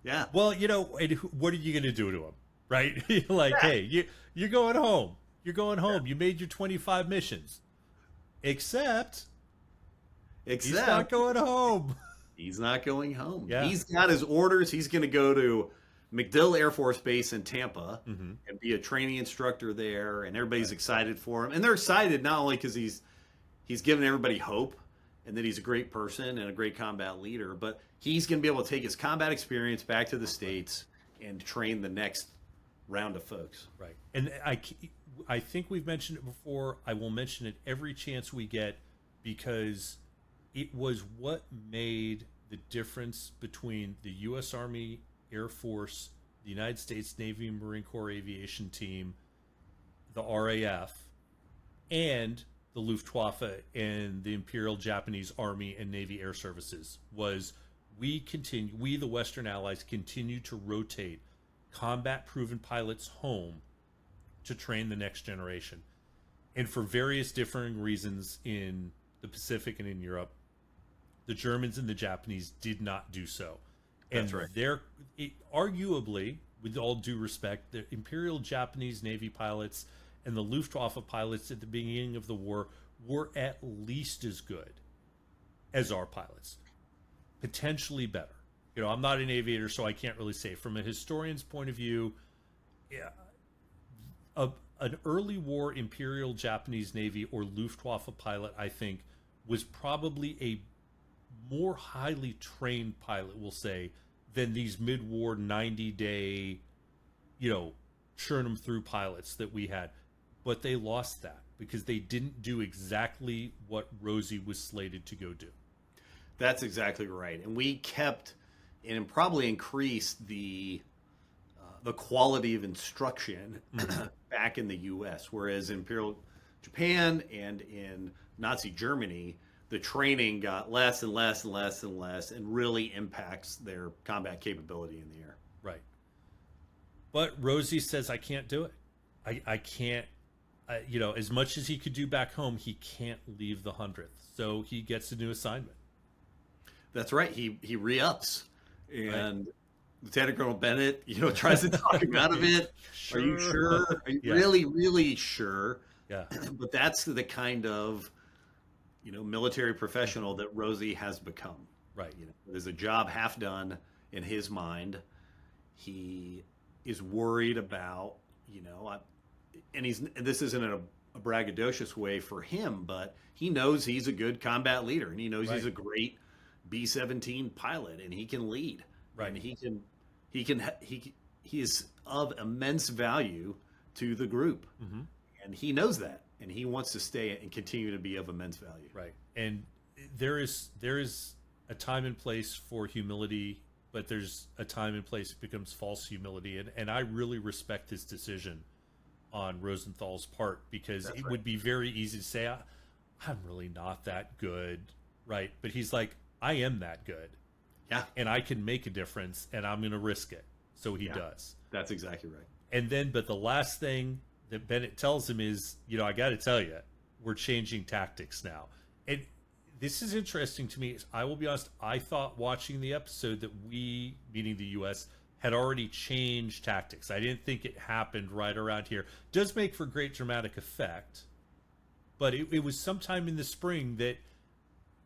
Yeah. Well, what are you going to do to him, right? Like, hey, you're going home. You're going home. You made your 25 missions. Except he's not going home. He's not going home. Yeah. He's got his orders. He's going to go to MacDill Air Force Base in Tampa and be a training instructor there, and everybody's excited for him. And they're excited not only because he's giving everybody hope and that he's a great person and a great combat leader, but he's going to be able to take his combat experience back to the States and train the next round of folks. Right. And I think we've mentioned it before. I will mention it every chance we get, because it was what made the difference between the U.S. Army, Air Force, the United States Navy and Marine Corps Aviation Team, the RAF, and the Luftwaffe and the Imperial Japanese Army and Navy Air Services. Was we, the Western Allies, continue to rotate combat-proven pilots home to train the next generation. And for various differing reasons in the Pacific and in Europe, the Germans and the Japanese did not do so. And That's right. Arguably, with all due respect, the Imperial Japanese Navy pilots and the Luftwaffe pilots at the beginning of the war were at least as good as our pilots. Potentially better. I'm not an aviator, so I can't really say. From a historian's point of view, an early war Imperial Japanese Navy or Luftwaffe pilot, I think, was probably a more highly trained pilot, we'll say, than these mid-war 90-day, churn them through pilots that we had. But they lost that because they didn't do exactly what Rosie was slated to go do. That's exactly right. And we kept and probably increased the quality of instruction back in the U.S., whereas in Imperial Japan and in Nazi Germany, the training got less and less and less and less, and really impacts their combat capability in the air. Right. But Rosie says, I can't do it. I can't, as much as he could do back home, he can't leave the 100th. So he gets a new assignment. That's right. He re-ups. And Lieutenant Colonel Bennett, tries to talk him out of it. Sure. Are you sure? Are you really, really sure? Yeah. But that's the kind of, military professional that Rosie has become. Right. There's a job half done in his mind. He is worried about, and this isn't in a braggadocious way for him, but he knows he's a good combat leader, and he knows he's a great B-17 pilot, and he can lead. Right. And he is of immense value to the group. Mm-hmm. And he knows that, and he wants to stay and continue to be of immense value. Right. And there is a time and place for humility, but there's a time and place it becomes false humility. And I really respect his decision on Rosenthal's part, because it would be very easy to say, I'm really not that good. Right. But he's like, I am that good. Yeah. And I can make a difference, and I'm going to risk it. So he does. That's exactly right. And then, but the last thing that Bennett tells him is, I got to tell you, we're changing tactics now. And this is interesting to me. I will be honest, I thought watching the episode that we, meaning the U.S., had already changed tactics. I didn't think it happened right around here. It does make for great dramatic effect, but it was sometime in the spring that,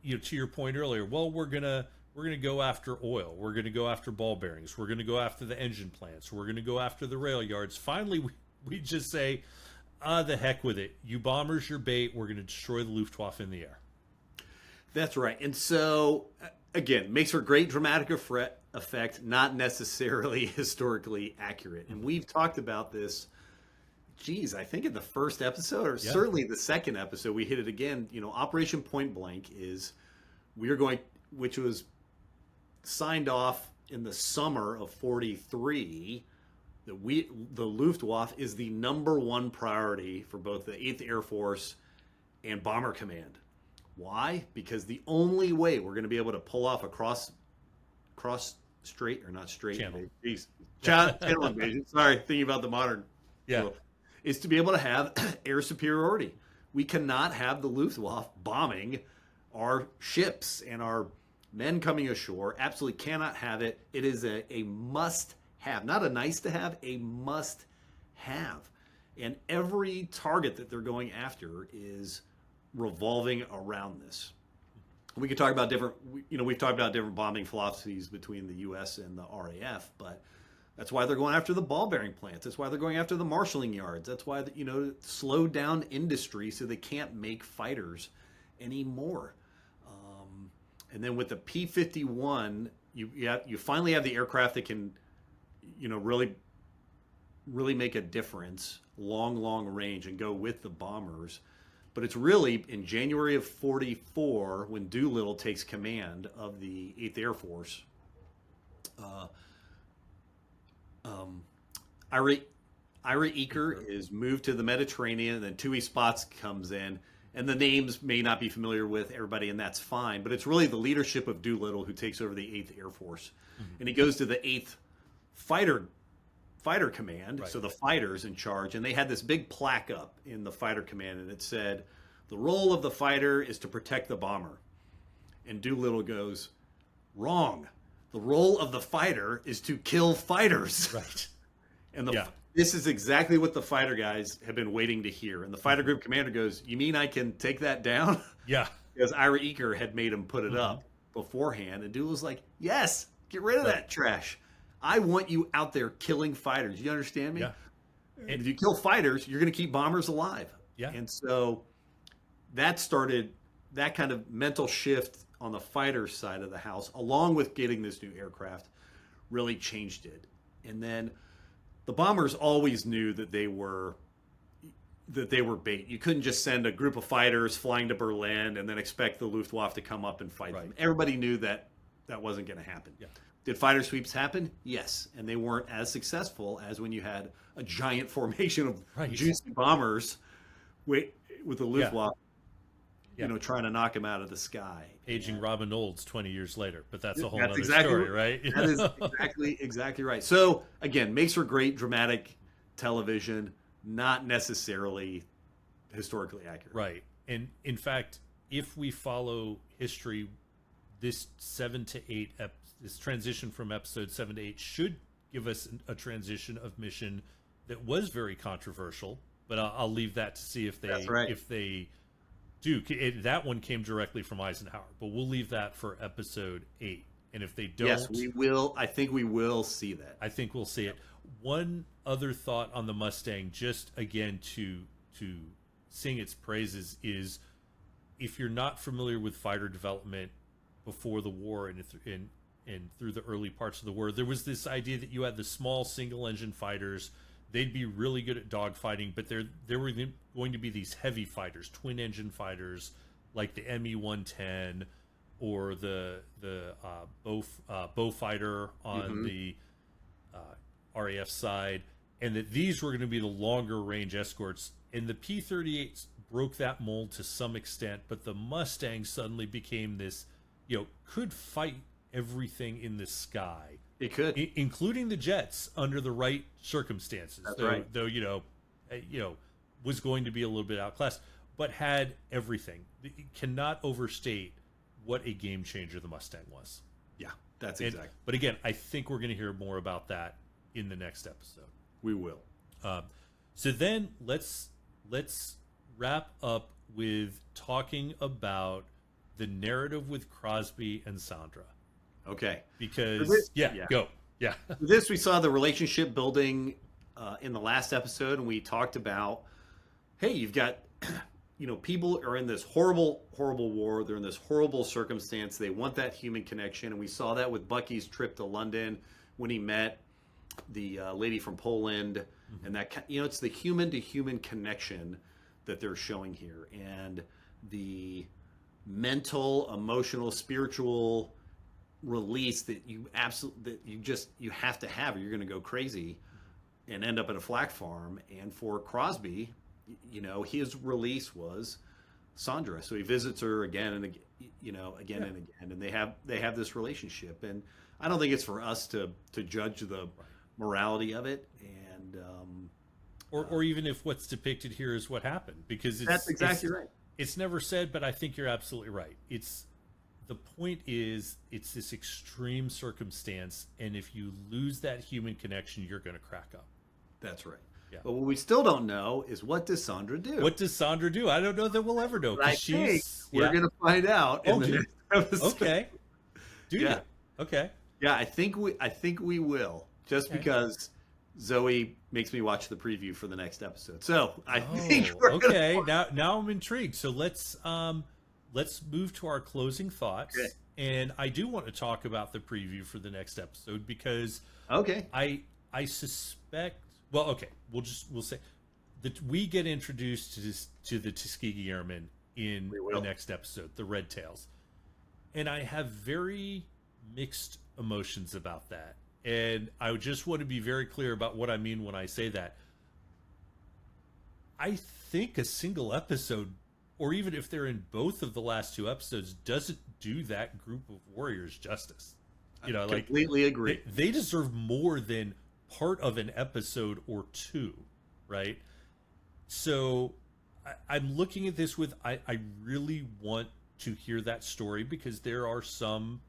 to your point earlier, well, we're gonna go after oil, we're gonna go after ball bearings, we're gonna go after the engine plants, we're gonna go after the rail yards. Finally, we just say, the heck with it. You bombers, your bait. We're gonna destroy the Luftwaffe in the air. That's right. And so, again, makes for great dramatic effect, not necessarily historically accurate. And we've talked about this, I think in the first episode, or certainly the second episode, we hit it again. Operation Point Blank which was signed off in the summer of 43, the Luftwaffe is the number one priority for both the 8th Air Force and Bomber Command. Why? Because the only way we're going to be able to pull off a cross straight, or not straight, channel invasion. Sorry, thinking about the modern. Yeah. Is to be able to have air superiority. We cannot have the Luftwaffe bombing our ships and our men coming ashore. Absolutely cannot have it. It is a must have, not a nice to have, a must have. And every target that they're going after is revolving around this. We could talk about we've talked about different bombing philosophies between the U.S. and the RAF, but that's why they're going after the ball bearing plants. That's why they're going after the marshalling yards. That's why, slow down industry so they can't make fighters anymore. And then with the P-51, you finally have the aircraft that can, really make a difference, long range, and go with the bombers. But it's really in January of 44 when Doolittle takes command of the 8th Air Force. Ira Eaker is moved to the Mediterranean, and then Tui Spots comes in. And the names may not be familiar with everybody, and that's fine. But it's really the leadership of Doolittle who takes over the 8th Air Force. Mm-hmm. And he goes to the 8th Fighter Command, right. So the fighters in charge. And they had this big plaque up in the Fighter Command, and it said, the role of the fighter is to protect the bomber. And Doolittle goes, wrong. The role of the fighter is to kill fighters. Right. And this is exactly what the fighter guys have been waiting to hear. And the fighter group commander goes, you mean I can take that down? Yeah. Because Ira Eaker had made him put it up beforehand. And Doolittle's like, yes, get rid of that trash. I want you out there killing fighters. You understand me? Yeah. And if you kill fighters, you're going to keep bombers alive. Yeah. And so that started that kind of mental shift on the fighter side of the house, along with getting this new aircraft, really changed it. And then the bombers always knew that they were bait. You couldn't just send a group of fighters flying to Berlin and then expect the Luftwaffe to come up and fight them. Everybody knew that wasn't going to happen. Yeah. Did fighter sweeps happen? Yes. And they weren't as successful as when you had a giant formation of juicy bombers with the Luftwaffe, trying to knock them out of the sky. Paging Robin Olds 20 years later, but that's a whole other story, right? That is exactly right. So, again, makes for great dramatic television, not necessarily historically accurate. Right. And, in fact, if we follow history, this 7 to 8, this transition from episode 7 to 8 should give us a transition of mission that was very controversial, but I'll leave that to see if they do. That one came directly from Eisenhower, but we'll leave that for episode 8. And if they don't, yes, we will. I think we will see that. I think we'll see it. One other thought on the Mustang, just again to sing its praises, is if you're not familiar with fighter development before the war and through the early parts of the war, there was this idea that you had the small single engine fighters. They'd be really good at dogfighting, but there were going to be these heavy fighters, twin engine fighters, like the ME-110 or the Bow fighter on the RAF side, and that these were going to be the longer range escorts. And the P-38 broke that mold to some extent, but the Mustang suddenly became this, could fight everything in the sky It could. including the jets under the right circumstances. That's though, right. though was going to be a little bit outclassed, but had everything. It cannot overstate what a game changer the Mustang was. Yeah, that's And, exactly. but again, I think we're going to hear more about that in the next episode. We will. So then let's wrap up with talking about the narrative with Crosby and Sandra. Okay. Because yeah. go. Yeah. For this, we saw the relationship building in the last episode, and we talked about, hey, you've got, people are in this horrible, horrible war. They're in this horrible circumstance. They want that human connection, and we saw that with Bucky's trip to London when he met the lady from Poland, and that it's the human to human connection that they're showing here, and the mental, emotional, spiritual release that you have to have, or you're going to go crazy and end up in a flak farm. And for Crosby, his release was Sandra, so he visits her again and again, and again, and they have this relationship. And I don't think it's for us to judge the morality of it, and or even if what's depicted here is what happened, because that's exactly right. It's never said, but I think you're absolutely right. The point is, it's this extreme circumstance, and if you lose that human connection, you're going to crack up. That's right. Yeah. But what we still don't know is, what does Sandra do? What does Sandra do? I don't know that we'll ever know. I think we're going to find out in the next episode. Okay. Do you? Okay. Yeah, I think we will, just because Zoe makes me watch the preview for the next episode. So I think we're okay. Now I'm intrigued. So let's move to our closing thoughts. Okay. And I do want to talk about the preview for the next episode, because I suspect. Well, okay, we'll say that we get introduced to the Tuskegee Airmen in the next episode, the Red Tails, and I have very mixed emotions about that. And I just want to be very clear about what I mean when I say that. I think a single episode, or even if they're in both of the last two episodes, doesn't do that group of warriors justice. I completely agree. They deserve more than part of an episode or two, right? So I'm looking at this with, I really want to hear that story, because there are some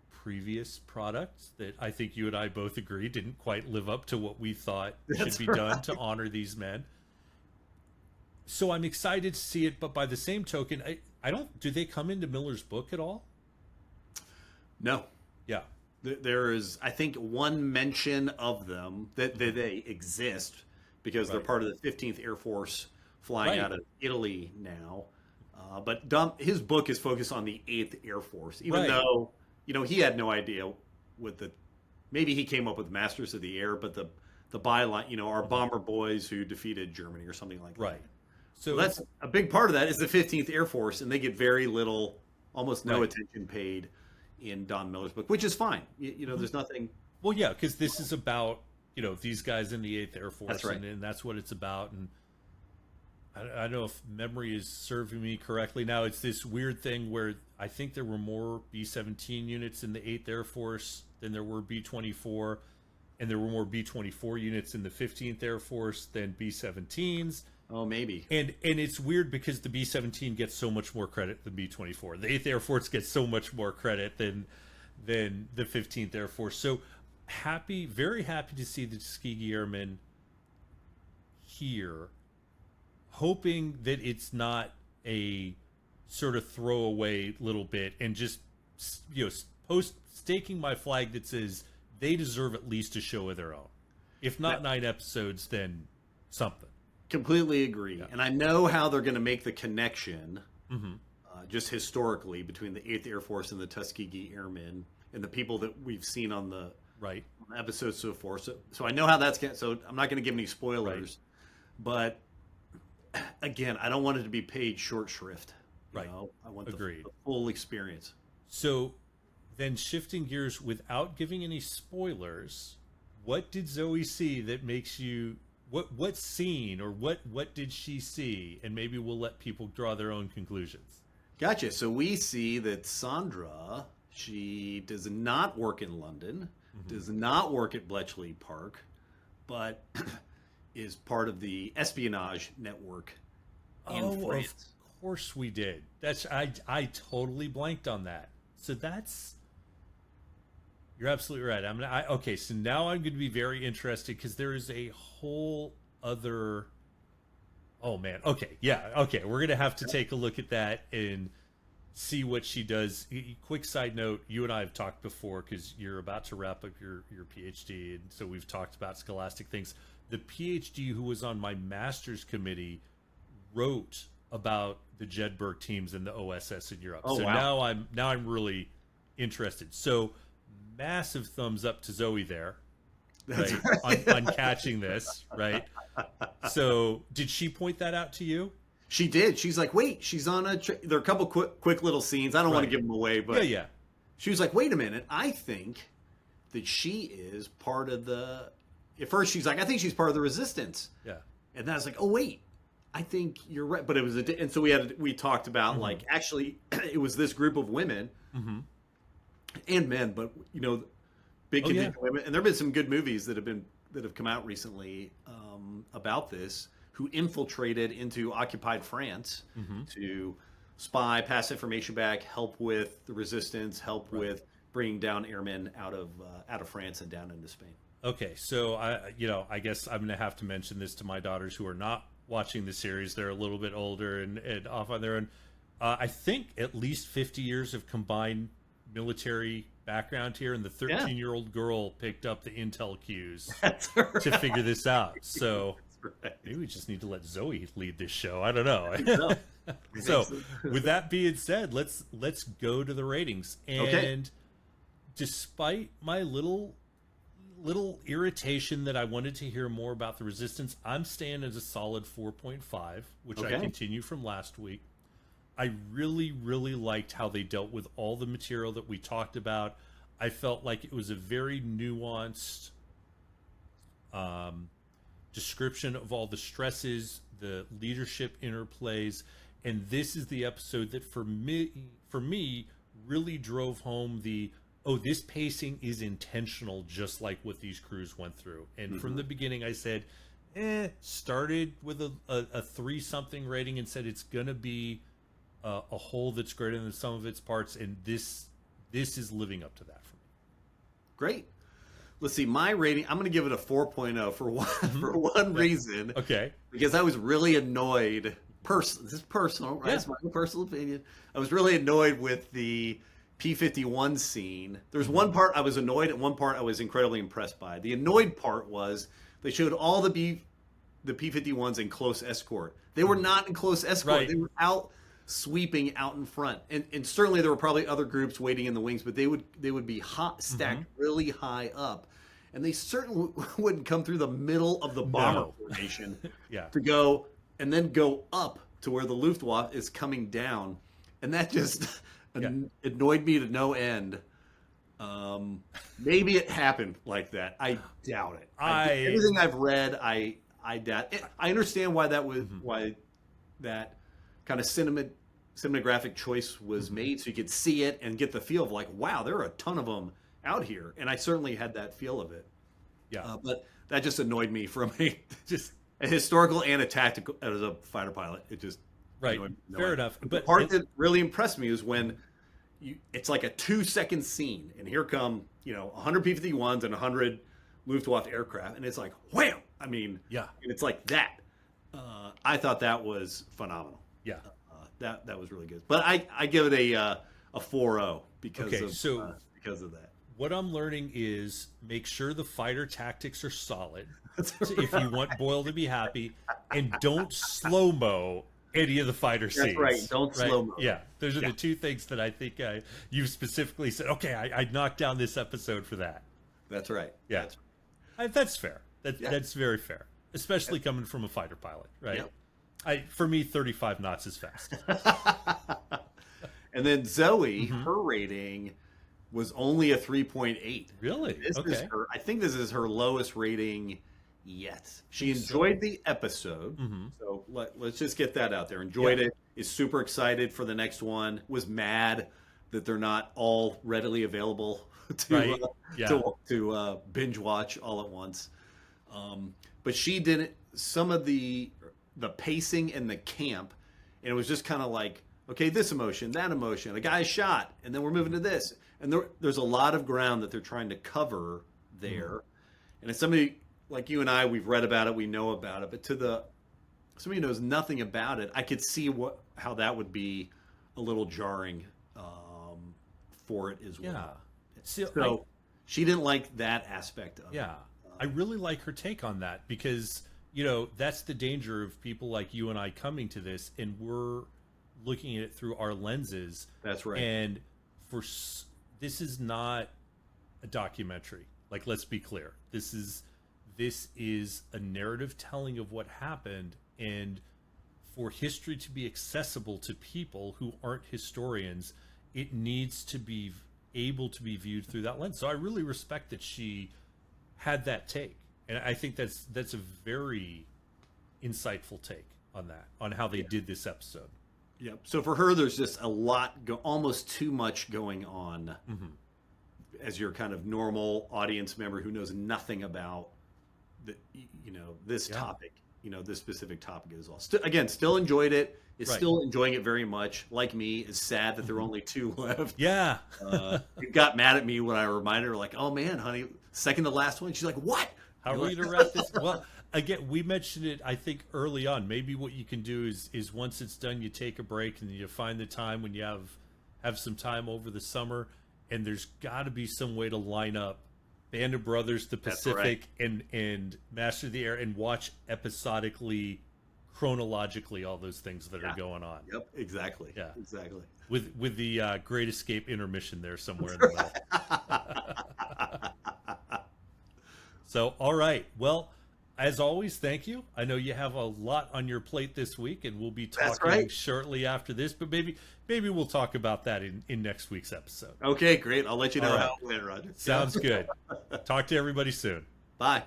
previous products that I think you and I both agree didn't quite live up to what we thought should be done to honor these men. So I'm excited to see it, but by the same token, do they come into Miller's book at all? No. Yeah. There is, I think, one mention of them that they exist, because they're part of the 15th Air Force flying out of Italy now. But his book is focused on the 8th Air Force, even though, he had no idea maybe he came up with Masters of the Air, but the byline, our bomber boys who defeated Germany or something like that. Right. So that's a big part of that is the 15th Air Force, and they get very little, almost no attention paid in Don Miller's book, which is fine. There's nothing. Well, yeah, because this is about, these guys in the 8th Air Force, that's right. and that's what it's about. And I don't know if memory is serving me correctly now. It's this weird thing where I think there were more B-17 units in the 8th Air Force than there were B-24, and there were more B-24 units in the 15th Air Force than B-17s. Oh, maybe. And it's weird, because the B-17 gets so much more credit than B-24. The 8th Air Force gets so much more credit than the 15th Air Force. So very happy to see the Tuskegee Airmen here, hoping that it's not a sort of throwaway little bit, and just staking my flag that says they deserve at least a show of their own. If not 9 episodes, then something. Completely agree. Yeah. And I know how they're going to make the connection, just historically, between the 8th Air Force and the Tuskegee Airmen, and the people that we've seen on the episodes so far. So I know how that's going. So I'm not going to give any spoilers, but again, I don't want it to be paid short shrift. I want the full experience. So then, shifting gears, without giving any spoilers, what did Zoe see that makes you? What scene, or what did she see? And maybe we'll let people draw their own conclusions. Gotcha. So we see that Sandra, she does not work in London. does not work at Bletchley Park, but is part of the espionage network in France. Of course we did. That's I totally blanked on that. So that's you're absolutely right. Okay, so now I'm going to be very interested because there is a whole other. Oh man. Okay. Yeah. Okay. We're gonna have to take a look at that and see what she does. Quick side note: you and I have talked before because you're about to wrap up your PhD, and so we've talked about scholastic things. The PhD who was on my master's committee wrote about the Jedburgh teams and the OSS in Europe. Oh, so wow. now I'm really interested. So massive thumbs up to Zoe there. That's right. On catching this, right? So did she point that out to you? She did. She's like, wait, she's on there are a couple quick little scenes. I don't want to give them away, but yeah. She was like, wait a minute. I think that she is part of at first she's like, I think she's part of the resistance. Yeah. And then I was like, oh, wait, I think you're right. But it was and so we talked about like, actually it was this group of women and men, but big contingent of women. And there've been some good movies that have come out recently about this, who infiltrated into occupied France to spy, pass information back, help with the resistance, help with bringing down airmen out of France and down into Spain. Okay, so I guess I'm going to have to mention this to my daughters who are not watching the series. They're a little bit older and off on their own. I think at least 50 years of combined military background here, and the 13-year-old girl picked up the intel cues to figure this out. So maybe we just need to let Zoe lead this show. I don't know. So with that being said, let's go to the ratings. And despite my little irritation that I wanted to hear more about the resistance, I'm staying as a solid 4.5, which I continue from last week. I really, really liked how they dealt with all the material that we talked about. I felt like it was a very nuanced description of all the stresses, the leadership interplays, and this is the episode that for me really drove home this pacing is intentional, just like what these crews went through. And from the beginning I said, started with a 3-something rating and said it's gonna be a whole that's greater than the sum of its parts, and this is living up to that for me. Great. Let's see, my rating, I'm going to give it a 4.0 for one reason. Okay. Because I was really annoyed. This is personal, right? It's my own personal opinion. I was really annoyed with the P-51 scene. There's one part I was annoyed, and one part I was incredibly impressed by. The annoyed part was they showed all the P-51s in close escort. They were not in close escort. Right. They were out sweeping out in front, and certainly there were probably other groups waiting in the wings, but they would be stacked really high up, and they certainly wouldn't come through the middle of the bomber formation to go and then go up to where the Luftwaffe is coming down, and that just annoyed me to no end. Maybe it happened like that. I doubt it. Everything I've read, I doubt it. I understand why that was why that kind of cinematographic choice was made, so you could see it and get the feel of like, wow, there are a ton of them out here, and I certainly had that feel of it. But that just annoyed me from a historical and a tactical as a fighter pilot. It just fair enough. But the part that really impressed me is when it's like a 2-second scene, and here come 100 P-51s and 100 Luftwaffe aircraft, and it's like wham. I mean, and it's like that. I thought that was phenomenal. That was really good. But I give it a 4.0 because of that. What I'm learning is make sure the fighter tactics are solid if you want Boyle to be happy, and don't slow-mo any of the fighter scenes. That's right. Don't slow-mo. Yeah. Those are the two things that I think you specifically said, okay, I knocked down this episode for that. That's right. Yeah. That's fair. That's very fair, especially coming from a fighter pilot, right? Yep. For me, 35 knots is fast. And then Zoe, her rating was only a 3.8. Really? I think this is her lowest rating yet. She enjoyed the episode. So let's just get that out there. Enjoyed it. Is super excited for the next one. Was mad that they're not all readily available to Right. Yeah. to binge watch all at once. But she didn't. Some of the pacing and the camp, and it was just kind of like, okay, this emotion, that emotion, a guy's shot, and then we're moving to this, and there's a lot of ground that they're trying to cover there. And as somebody like you and I, we've read about it, we know about it, but to somebody who knows nothing about it, I could see how that would be a little jarring for it as well. Yeah. So she didn't like that aspect of it. Yeah. I really like her take on that because, you know, that's the danger of people like you and I coming to this, and we're looking at it through our lenses. That's right. And this is not a documentary. Like, let's be clear. This is a narrative telling of what happened, and for history to be accessible to people who aren't historians, it needs to be able to be viewed through that lens. So I really respect that she had that take, and I think that's a very insightful take on that, on how they did this episode. Yep. So for her, there's just a lot, almost too much going on as your kind of normal audience member who knows nothing about this topic, this specific topic is all. Again, still enjoyed it. Is still enjoying it very much. Like me, is sad that there are only 2 left. Yeah. It got mad at me when I reminded her, like, oh man, honey, second to last one. She's like, what? How are we to wrap this? Well, again, we mentioned it, I think, early on. Maybe what you can do is once it's done, you take a break and you find the time when you have some time over the summer, and there's got to be some way to line up Band of Brothers, The Pacific, and Master of the Air, and watch episodically, chronologically, all those things that are going on. Yep, exactly. Yeah, exactly. With the Great Escape intermission there somewhere in the middle. So, all right. Well, as always, thank you. I know you have a lot on your plate this week, and we'll be talking shortly after this, but maybe we'll talk about that in next week's episode. Okay, great. I'll let you know how it went, Roger. Sounds good. Talk to everybody soon. Bye.